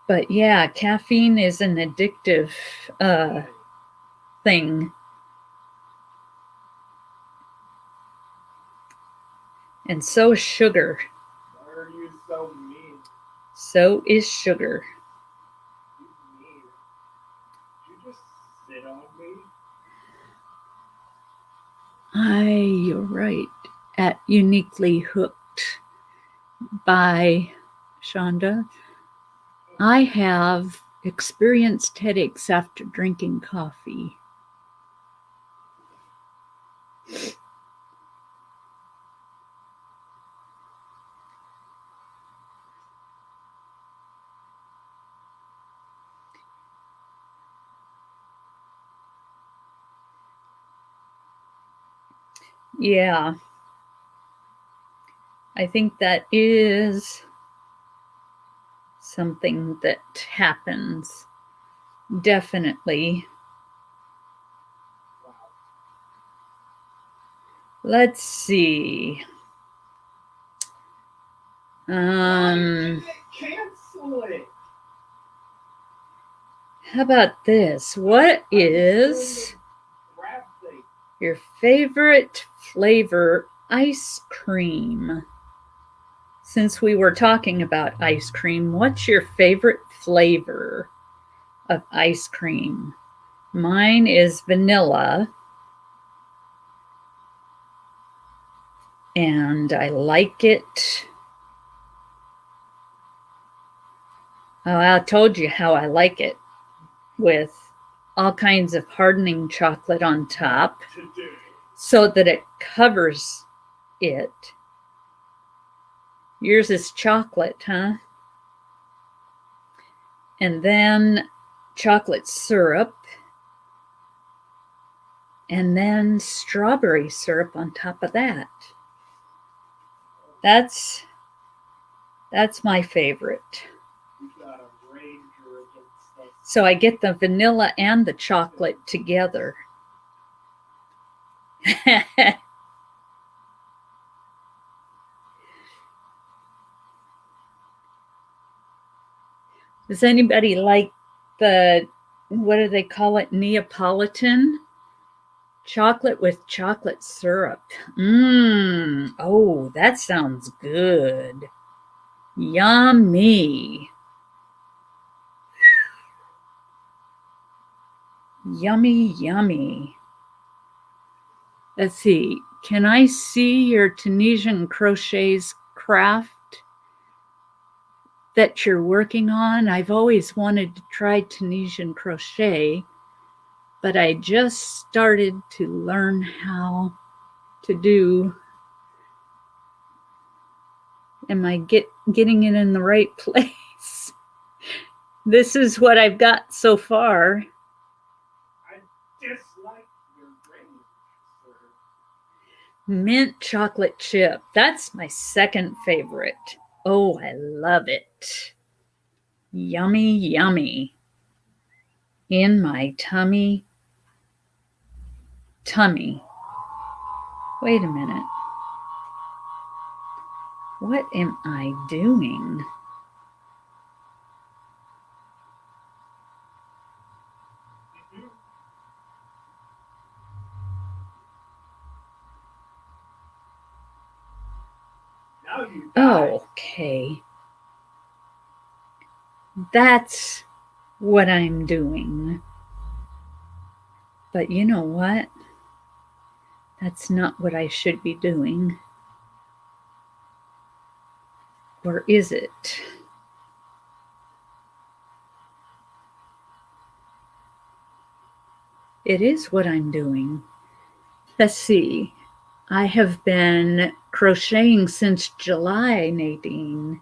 But yeah, caffeine is an addictive thing. And so is sugar. Why are you so mean? So is sugar. You mean. Did you just sit on me? You're right. At Uniquely Hooked by Shonda. I have experienced headaches after drinking coffee. Yeah. I think that is something that happens. Definitely. Wow. Let's see. Why did they cancel it? How about this? What is Crap thing. your favorite flavor ice cream? Since we were talking about ice cream, what's your favorite flavor of ice cream? Mine is vanilla. And I like it. Oh, I told you how I like it, with all kinds of hardening chocolate on top Today. so that it covers it. Yours is chocolate, huh? And then chocolate syrup. And then strawberry syrup on top of that. That's my favorite. You got a ranger against us. So I get the vanilla and the chocolate together. Does anybody like the, what do they call it, Neapolitan? Chocolate with chocolate syrup. Mmm. Oh, that sounds good. Yummy. Yummy, yummy. Let's see. Can I see your Tunisian crochets craft that you're working on? I've always wanted to try Tunisian crochet, but I just started to learn how to do. Am I getting it in the right place? This is what I've got so far. I dislike your range, sir. Mint chocolate chip. That's my second favorite. Oh, I love it. Yummy, yummy. In my tummy. Wait a minute. What am I doing? Now you die. Okay. That's what I'm doing. But you know what? That's not what I should be doing. Or is it? It is what I'm doing. Let's see. I have been crocheting since July, Nadine.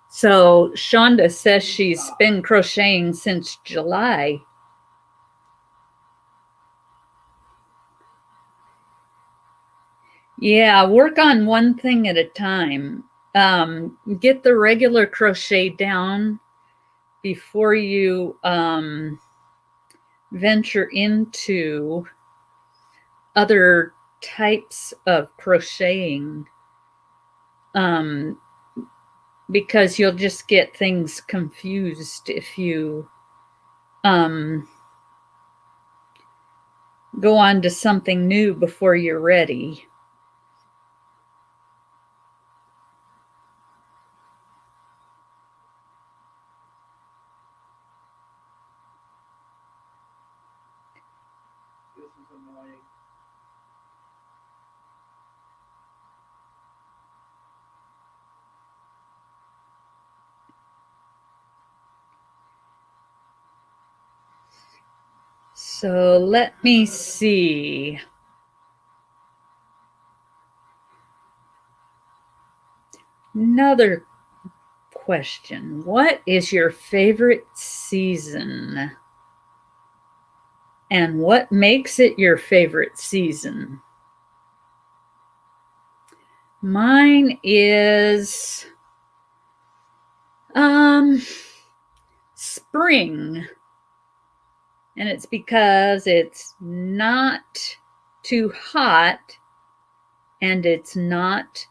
So Shonda says she's been crocheting since July. Yeah, work on one thing at a time. Get the regular crochet down before you venture into other types of crocheting, because you'll just get things confused if you go on to something new before you're ready. This is annoying. So let me see. Another question. What is your favorite season? And what makes it your favorite season? Mine is spring. And it's because it's not too hot and it's not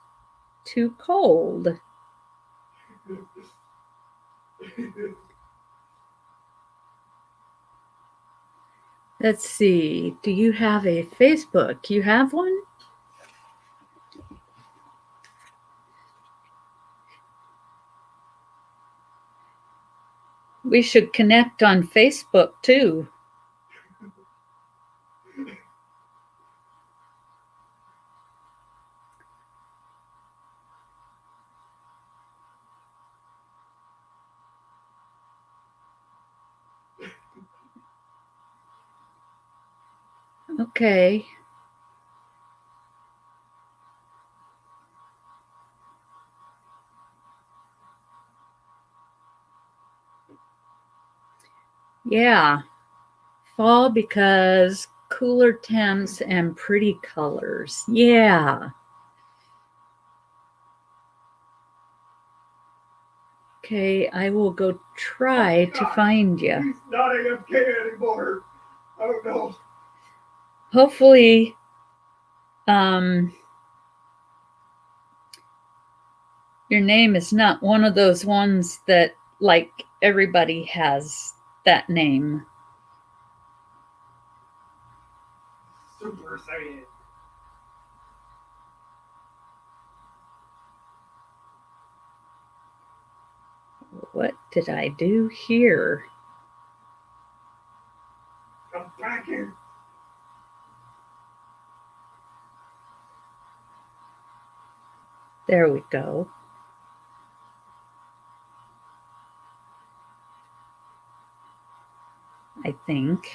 too cold. Let's see. Do you have a Facebook? You have one? We should connect on Facebook too. Okay. Yeah. Fall because cooler temps and pretty colors. Yeah. Okay, I will go try to find you. He's not AFK anymore. I don't know. Hopefully, your name is not one of those ones that, like, everybody has that name. Super Saiyan. What did I do here? Come back here. There we go. I think.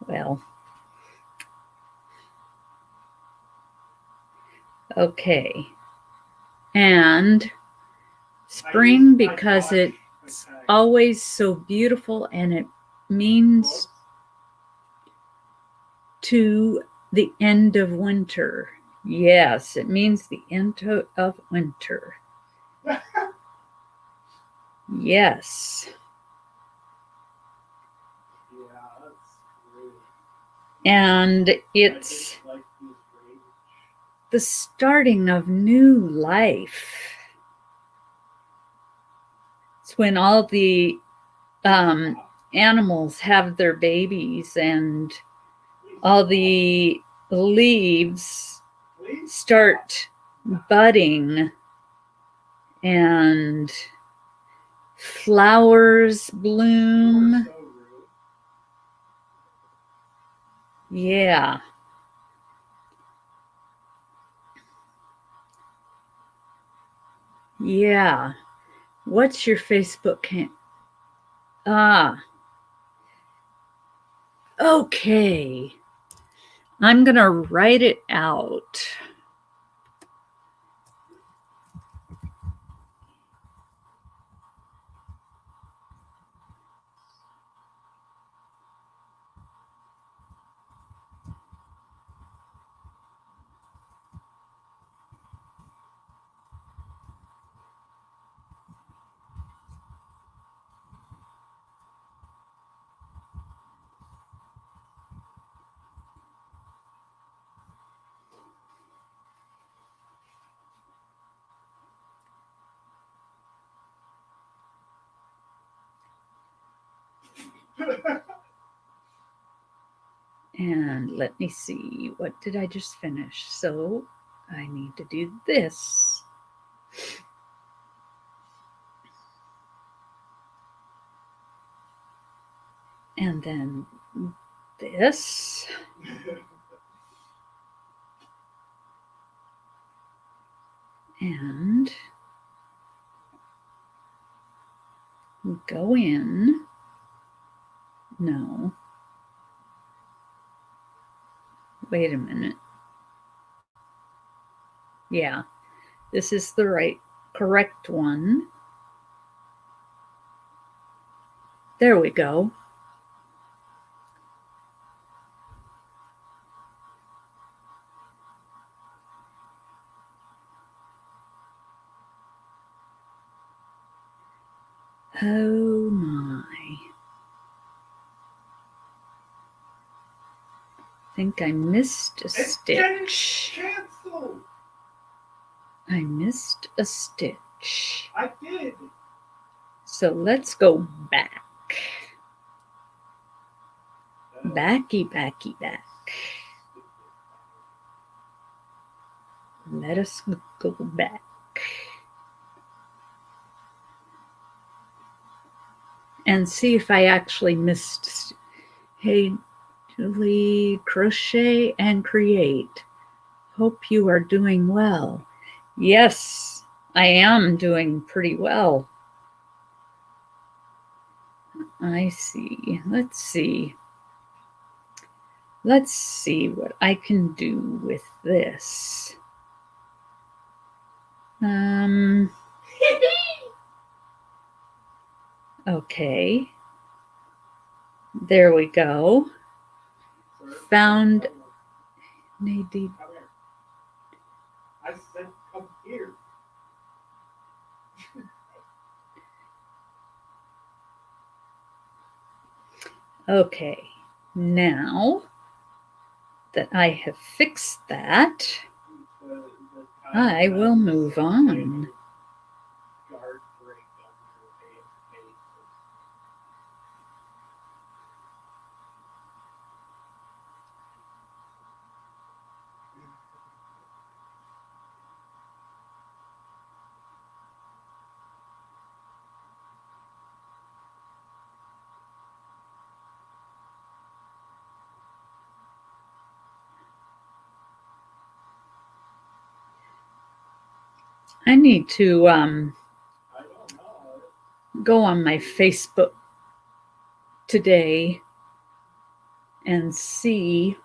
Well, okay. And spring, because it's always so beautiful and it means to the end of winter. Yes, it means the end of winter. Yes. Yeah, that's great. And it's I just like these rage. the starting of new life. It's when all the animals have their babies and all the leaves Please? start budding and flowers You are bloom. so rude. Yeah. Yeah. What's your Facebook okay. I'm going to write it out. And let me see, what did I just finish? So I need to do this. And then this. And go in. No. Wait a minute. Yeah, this is the correct one. There we go. Oh my. I think I missed a stitch. Cancel. I missed a stitch. I did. So let's go back. Backy, back. Let us go back. And see if I actually missed. Hey, Julie, crochet and create. Hope you are doing well. Yes, I am doing pretty well. I see. Let's see. Let's see what I can do with this. Okay. There we go. Found Nadine. Come here. I said come here. Okay. Now that I have fixed that, I will move on. Guard break on I need to I don't know. go on my Facebook today and see.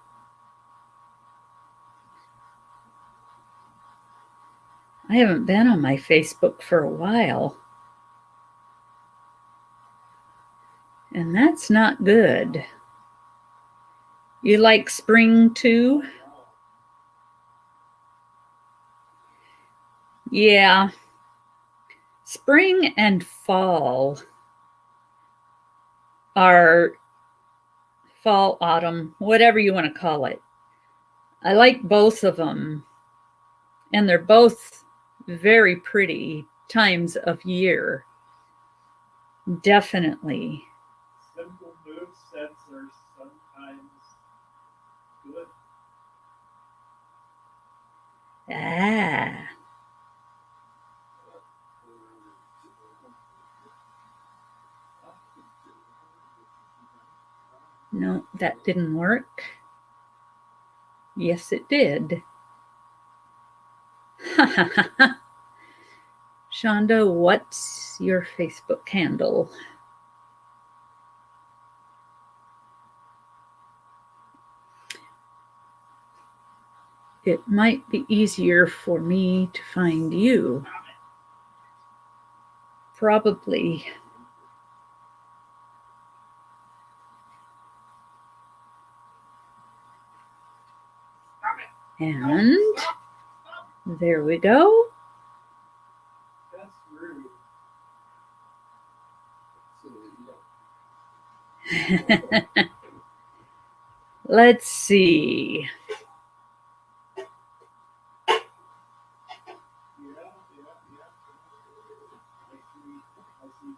I haven't been on my Facebook for a while. And that's not good. You like spring too? Yeah. Spring and fall are fall, autumn, whatever you want to call it. I like both of them. And they're both very pretty times of year. Definitely. Simple move sets are sometimes good. Ah. No, that didn't work. Yes, it did. Shonda, what's your Facebook handle? It might be easier for me to find you. Probably. And there we go. That's rude. Let's see. Yeah. I see.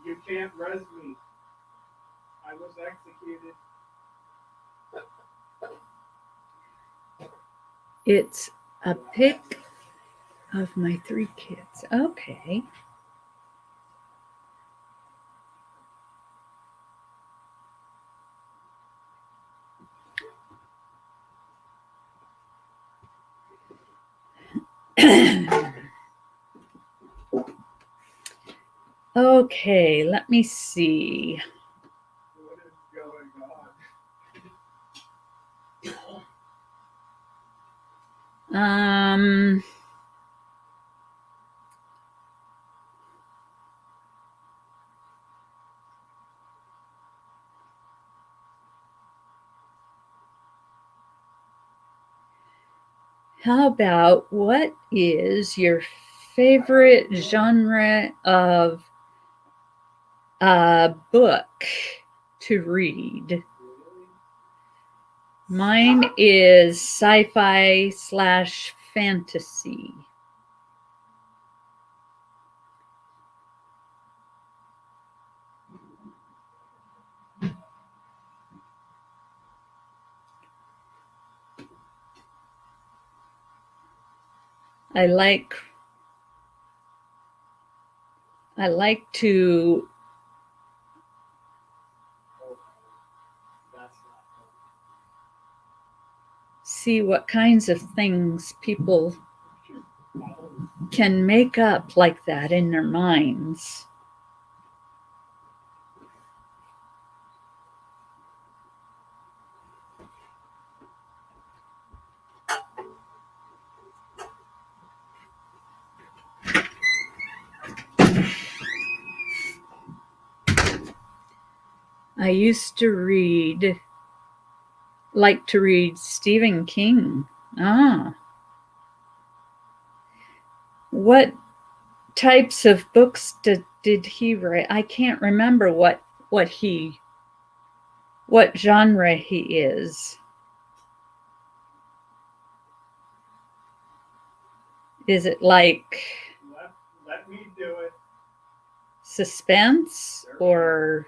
You can't res me. I was executed. It's a pic of my 3 kids. Okay. Okay, let me see. What is going on? How about what is your favorite genre of a book to read? Mine is sci-fi / fantasy. I like to see what kinds of things people can make up like that in their minds. I used to like to read Stephen King. What types of books did he write? I can't remember what genre he is. Is it like Let me do it. Suspense or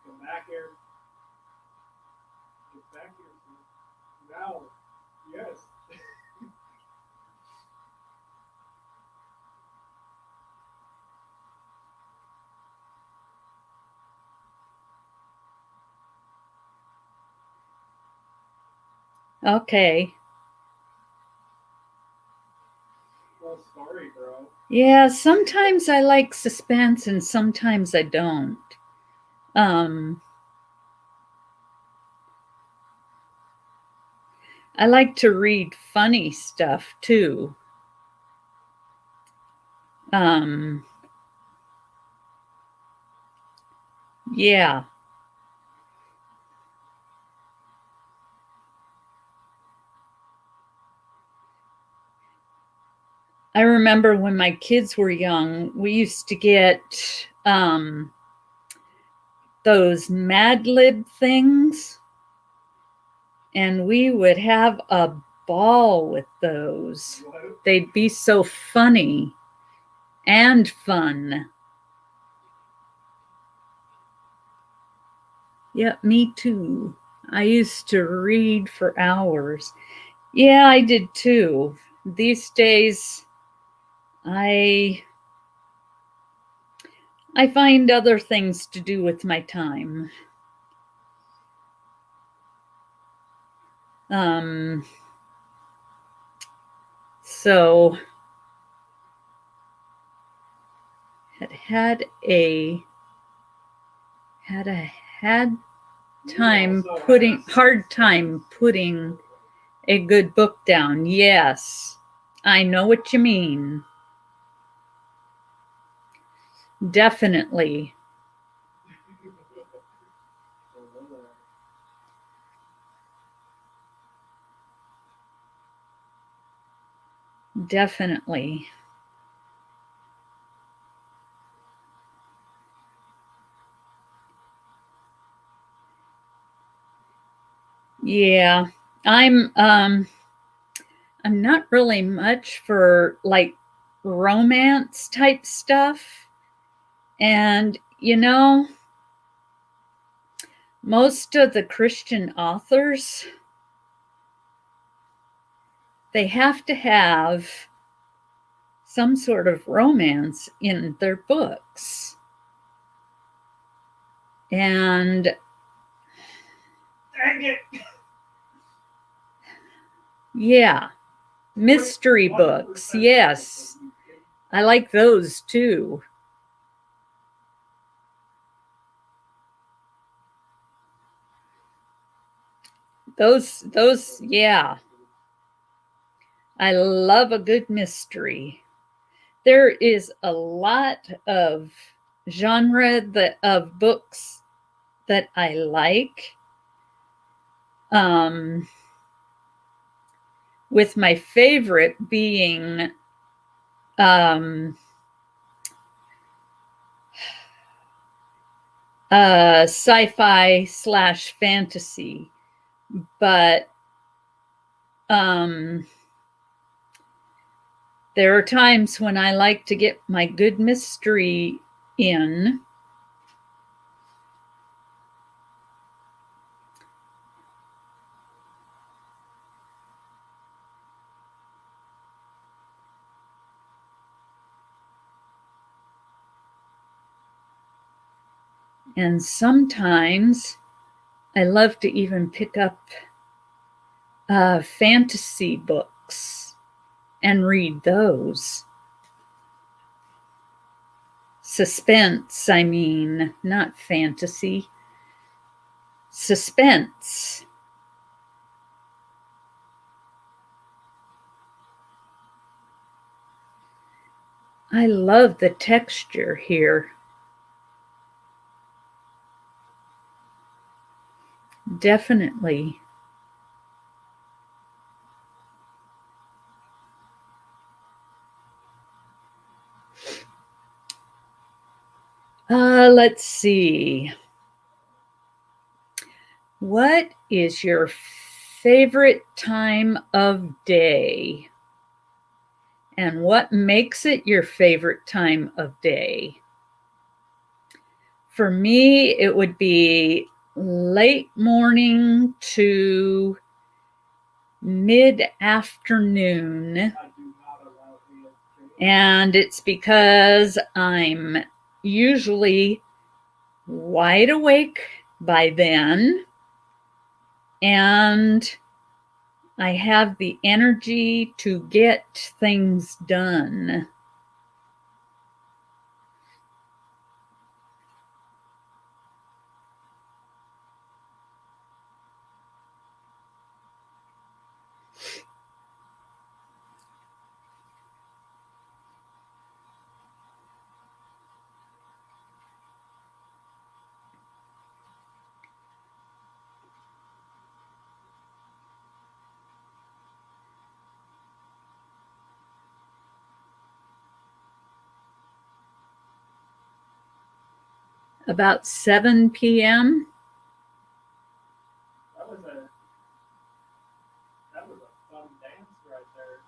Come back here. Get back here. Now. Yes. Okay. Well, story, bro. Yeah, sometimes I like suspense and sometimes I don't. I like to read funny stuff too. Yeah. I remember when my kids were young, we used to get those Mad Lib things, and we would have a ball with those. What? They'd be so funny and fun. Yep, me too. I used to read for hours. Yeah, I did too. These days, I find other things to do with my time. So had a hard time putting a good book down. Yes, I know what you mean. Definitely. Definitely. Yeah. I'm not really much for like romance type stuff. And most of the Christian authors, they have to have some sort of romance in their books. And Dang it! yeah, mystery books. Yes, I like those too. Those, yeah. I love a good mystery. There is a lot of genre of books that I like. With my favorite being sci-fi / fantasy, but there are times when I like to get my good mystery in. And sometimes I love to even pick up fantasy books and read those. Suspense, I mean, not fantasy. Suspense. I love the texture here. Definitely. Let's see. What is your favorite time of day? And what makes it your favorite time of day? For me, it would be late morning to mid-afternoon. And it's because I'm usually wide awake by then and I have the energy to get things done. About 7 p.m. That was a fun dance right there.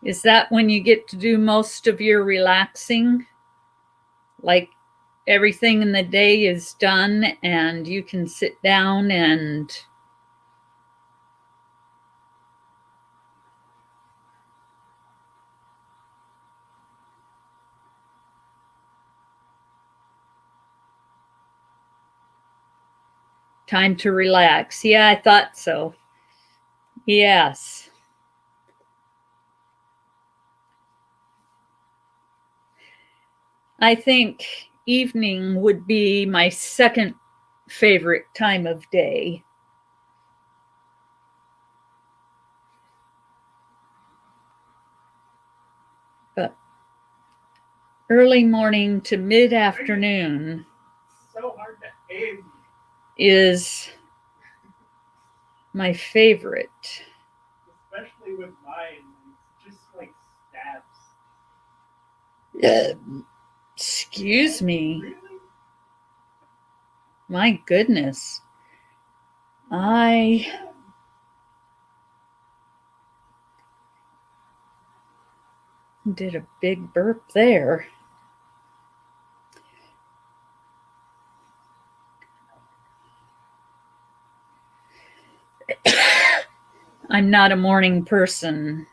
Is that when you get to do most of your relaxing? Like everything in the day is done and you can sit down and time to relax. Yeah, I thought so. Yes. I think evening would be my second favorite time of day. But early morning to mid-afternoon So hard to aim. is my favorite. Especially with mine. It's just like stabs. Excuse me. Really? My goodness. I did a big burp there. I'm not a morning person.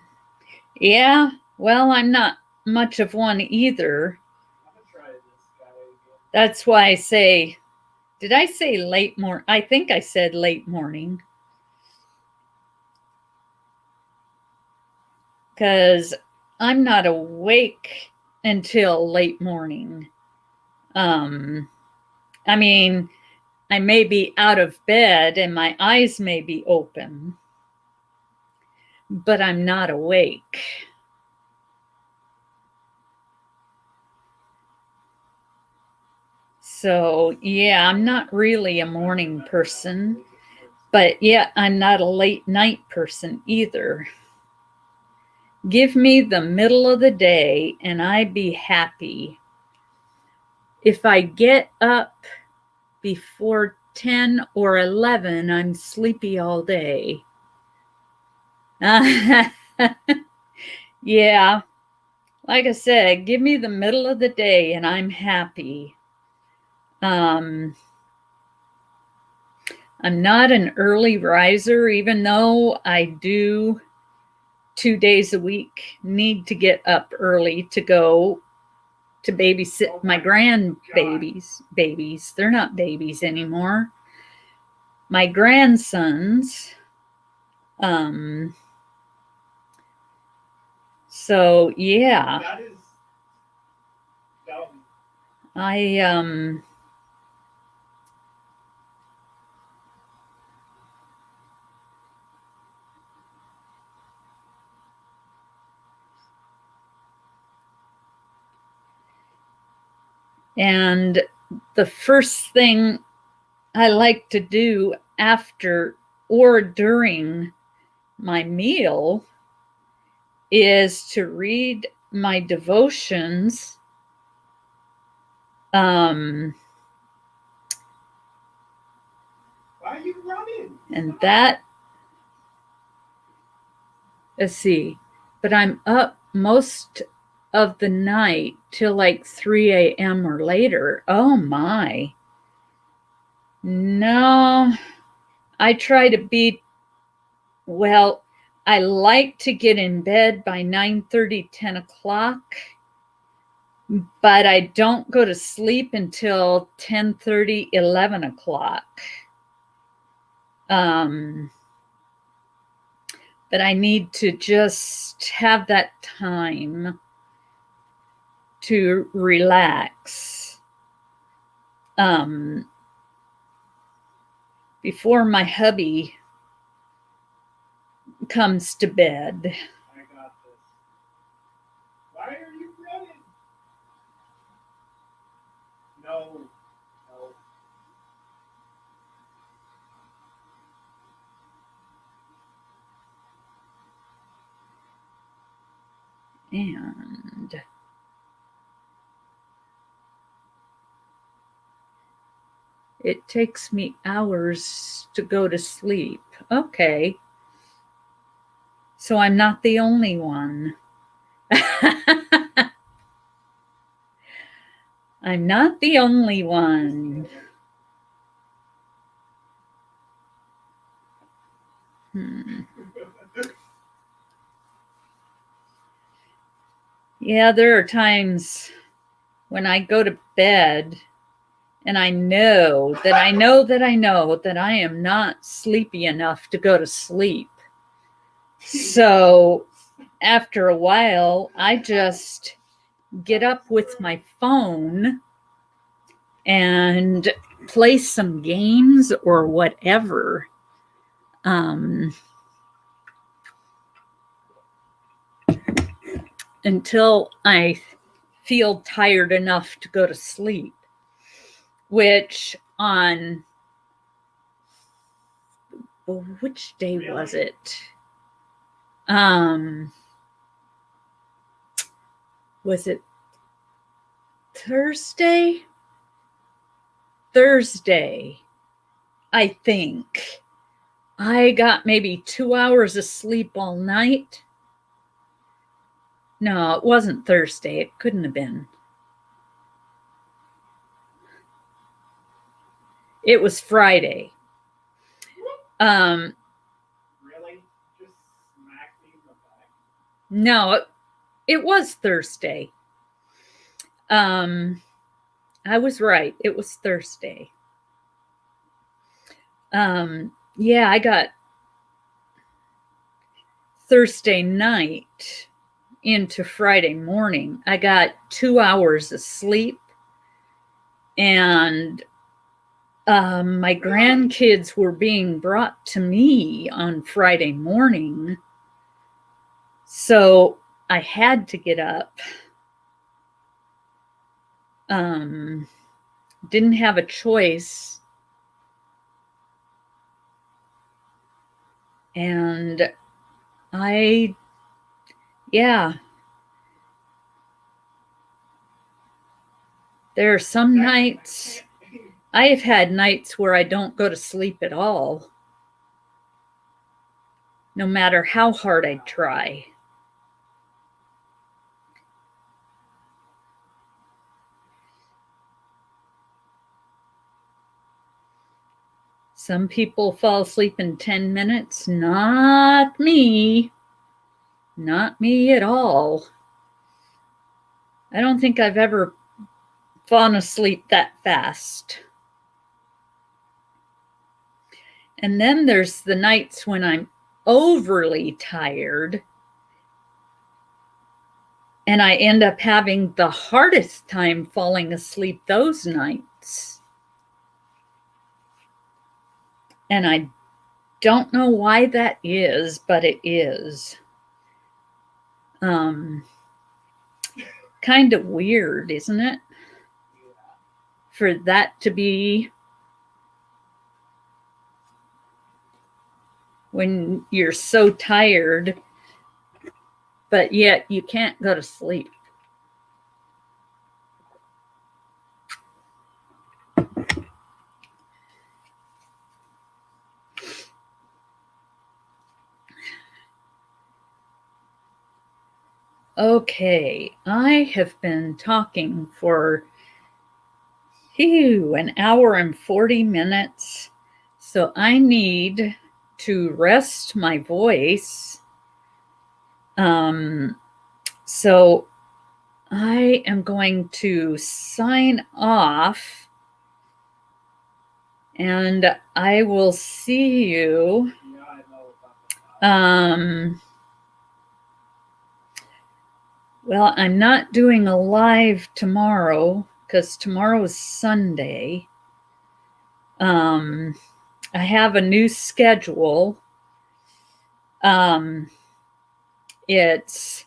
Yeah, well, I'm not much of one either. I'm gonna try this guy again. That's why I say, did I say late morning? I think I said late morning. Because I'm not awake until late morning. I mean, I may be out of bed and my eyes may be open, but I'm not awake. So, yeah, I'm not really a morning person, but yet I'm not a late night person either. Give me the middle of the day and I'd be happy. If I get up before 10 or 11, I'm sleepy all day. Yeah, like I said, give me the middle of the day and I'm happy. I'm not an early riser, even though I do 2 days a week need to get up early to go to babysit my grandbabies. Babies, they're not babies anymore. My grandsons. So yeah. That is dumb. And the first thing I like to do after or during my meal is to read my devotions. Why are you running? And that, let's see, but I'm up most of the night till like 3 a.m. or later. Oh my. No, I try to be, well, I like to get in bed by 9:30, 10 o'clock. but I don't go to sleep until 10:30, 11 o'clock. But I need to just have that time to relax before my hubby comes to bed. I got this. Why are you running? No. No. And it takes me hours to go to sleep. Okay. So I'm not the only one. I'm not the only one. Yeah, there are times when I go to bed and I know that I am not sleepy enough to go to sleep. So after a while, I just get up with my phone and play some games or whatever. Until I feel tired enough to go to sleep, which on, which day was it? Was it Thursday? Thursday, I think. I got maybe 2 hours of sleep all night. No, it wasn't Thursday. It couldn't have been. It was Friday. Really? Just smacked me in the back? No, it was Thursday. I was right. It was Thursday. Yeah, I got Thursday night into Friday morning. I got 2 hours of sleep, and my grandkids were being brought to me on Friday morning. So I had to get up. Didn't have a choice. And yeah. There are some nights, I have had nights where I don't go to sleep at all, no matter how hard I try. Some people fall asleep in 10 minutes. Not me. Not me at all. I don't think I've ever fallen asleep that fast. And then there's the nights when I'm overly tired and I end up having the hardest time falling asleep those nights. And I don't know why that is, but it is. Kind of weird, isn't it? For that to be when you're so tired, but yet you can't go to sleep. Okay, I have been talking for an hour and 40 minutes, so I need to rest my voice. So I am going to sign off, and I will see you. Yeah, I know about that. Well, I'm not doing a live tomorrow because tomorrow is Sunday. I have a new schedule. It's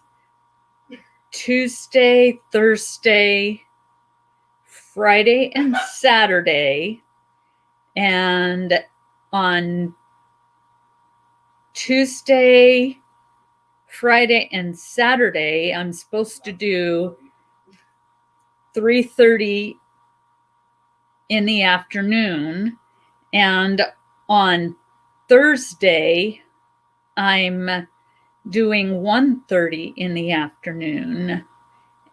Tuesday, Thursday, Friday, and Saturday. And on Tuesday, Friday, and Saturday, I'm supposed to do 3:30 in the afternoon. And on Thursday, I'm doing 1:30 in the afternoon.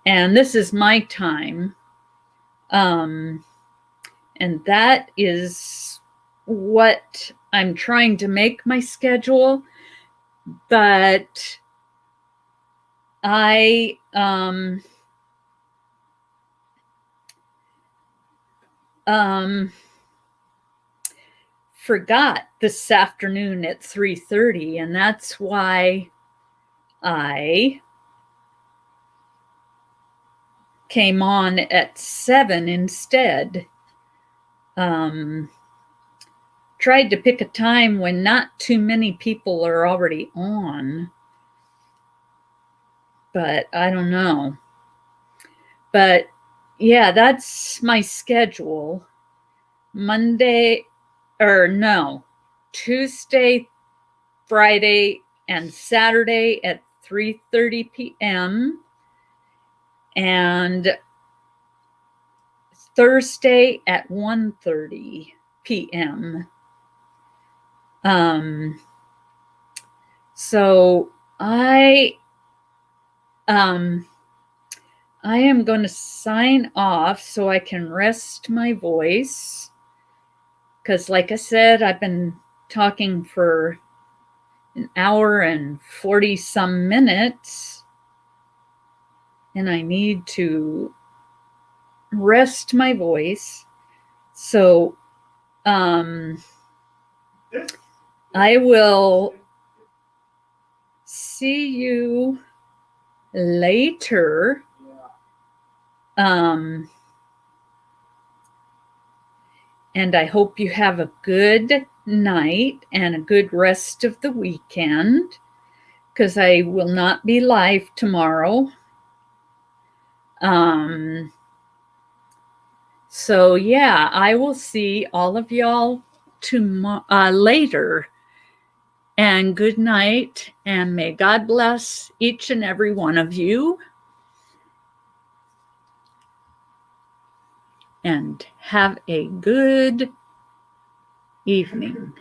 And this is my time. And that is what I'm trying to make my schedule. But I forgot this afternoon at 3:30, and that's why I came on at 7 instead. Tried to pick a time when not too many people are already on, but I don't know. But yeah, that's my schedule. Tuesday, Friday, and Saturday at 3:30 p.m. and Thursday at 1:30 p.m. So I am going to sign off so I can rest my voice, because like I said, I've been talking for an hour and 40 some minutes, and I need to rest my voice. So I will see you later. And I hope you have a good night and a good rest of the weekend, because I will not be live tomorrow. So yeah, I will see all of y'all later. And good night, and may God bless each and every one of you. And have a good evening.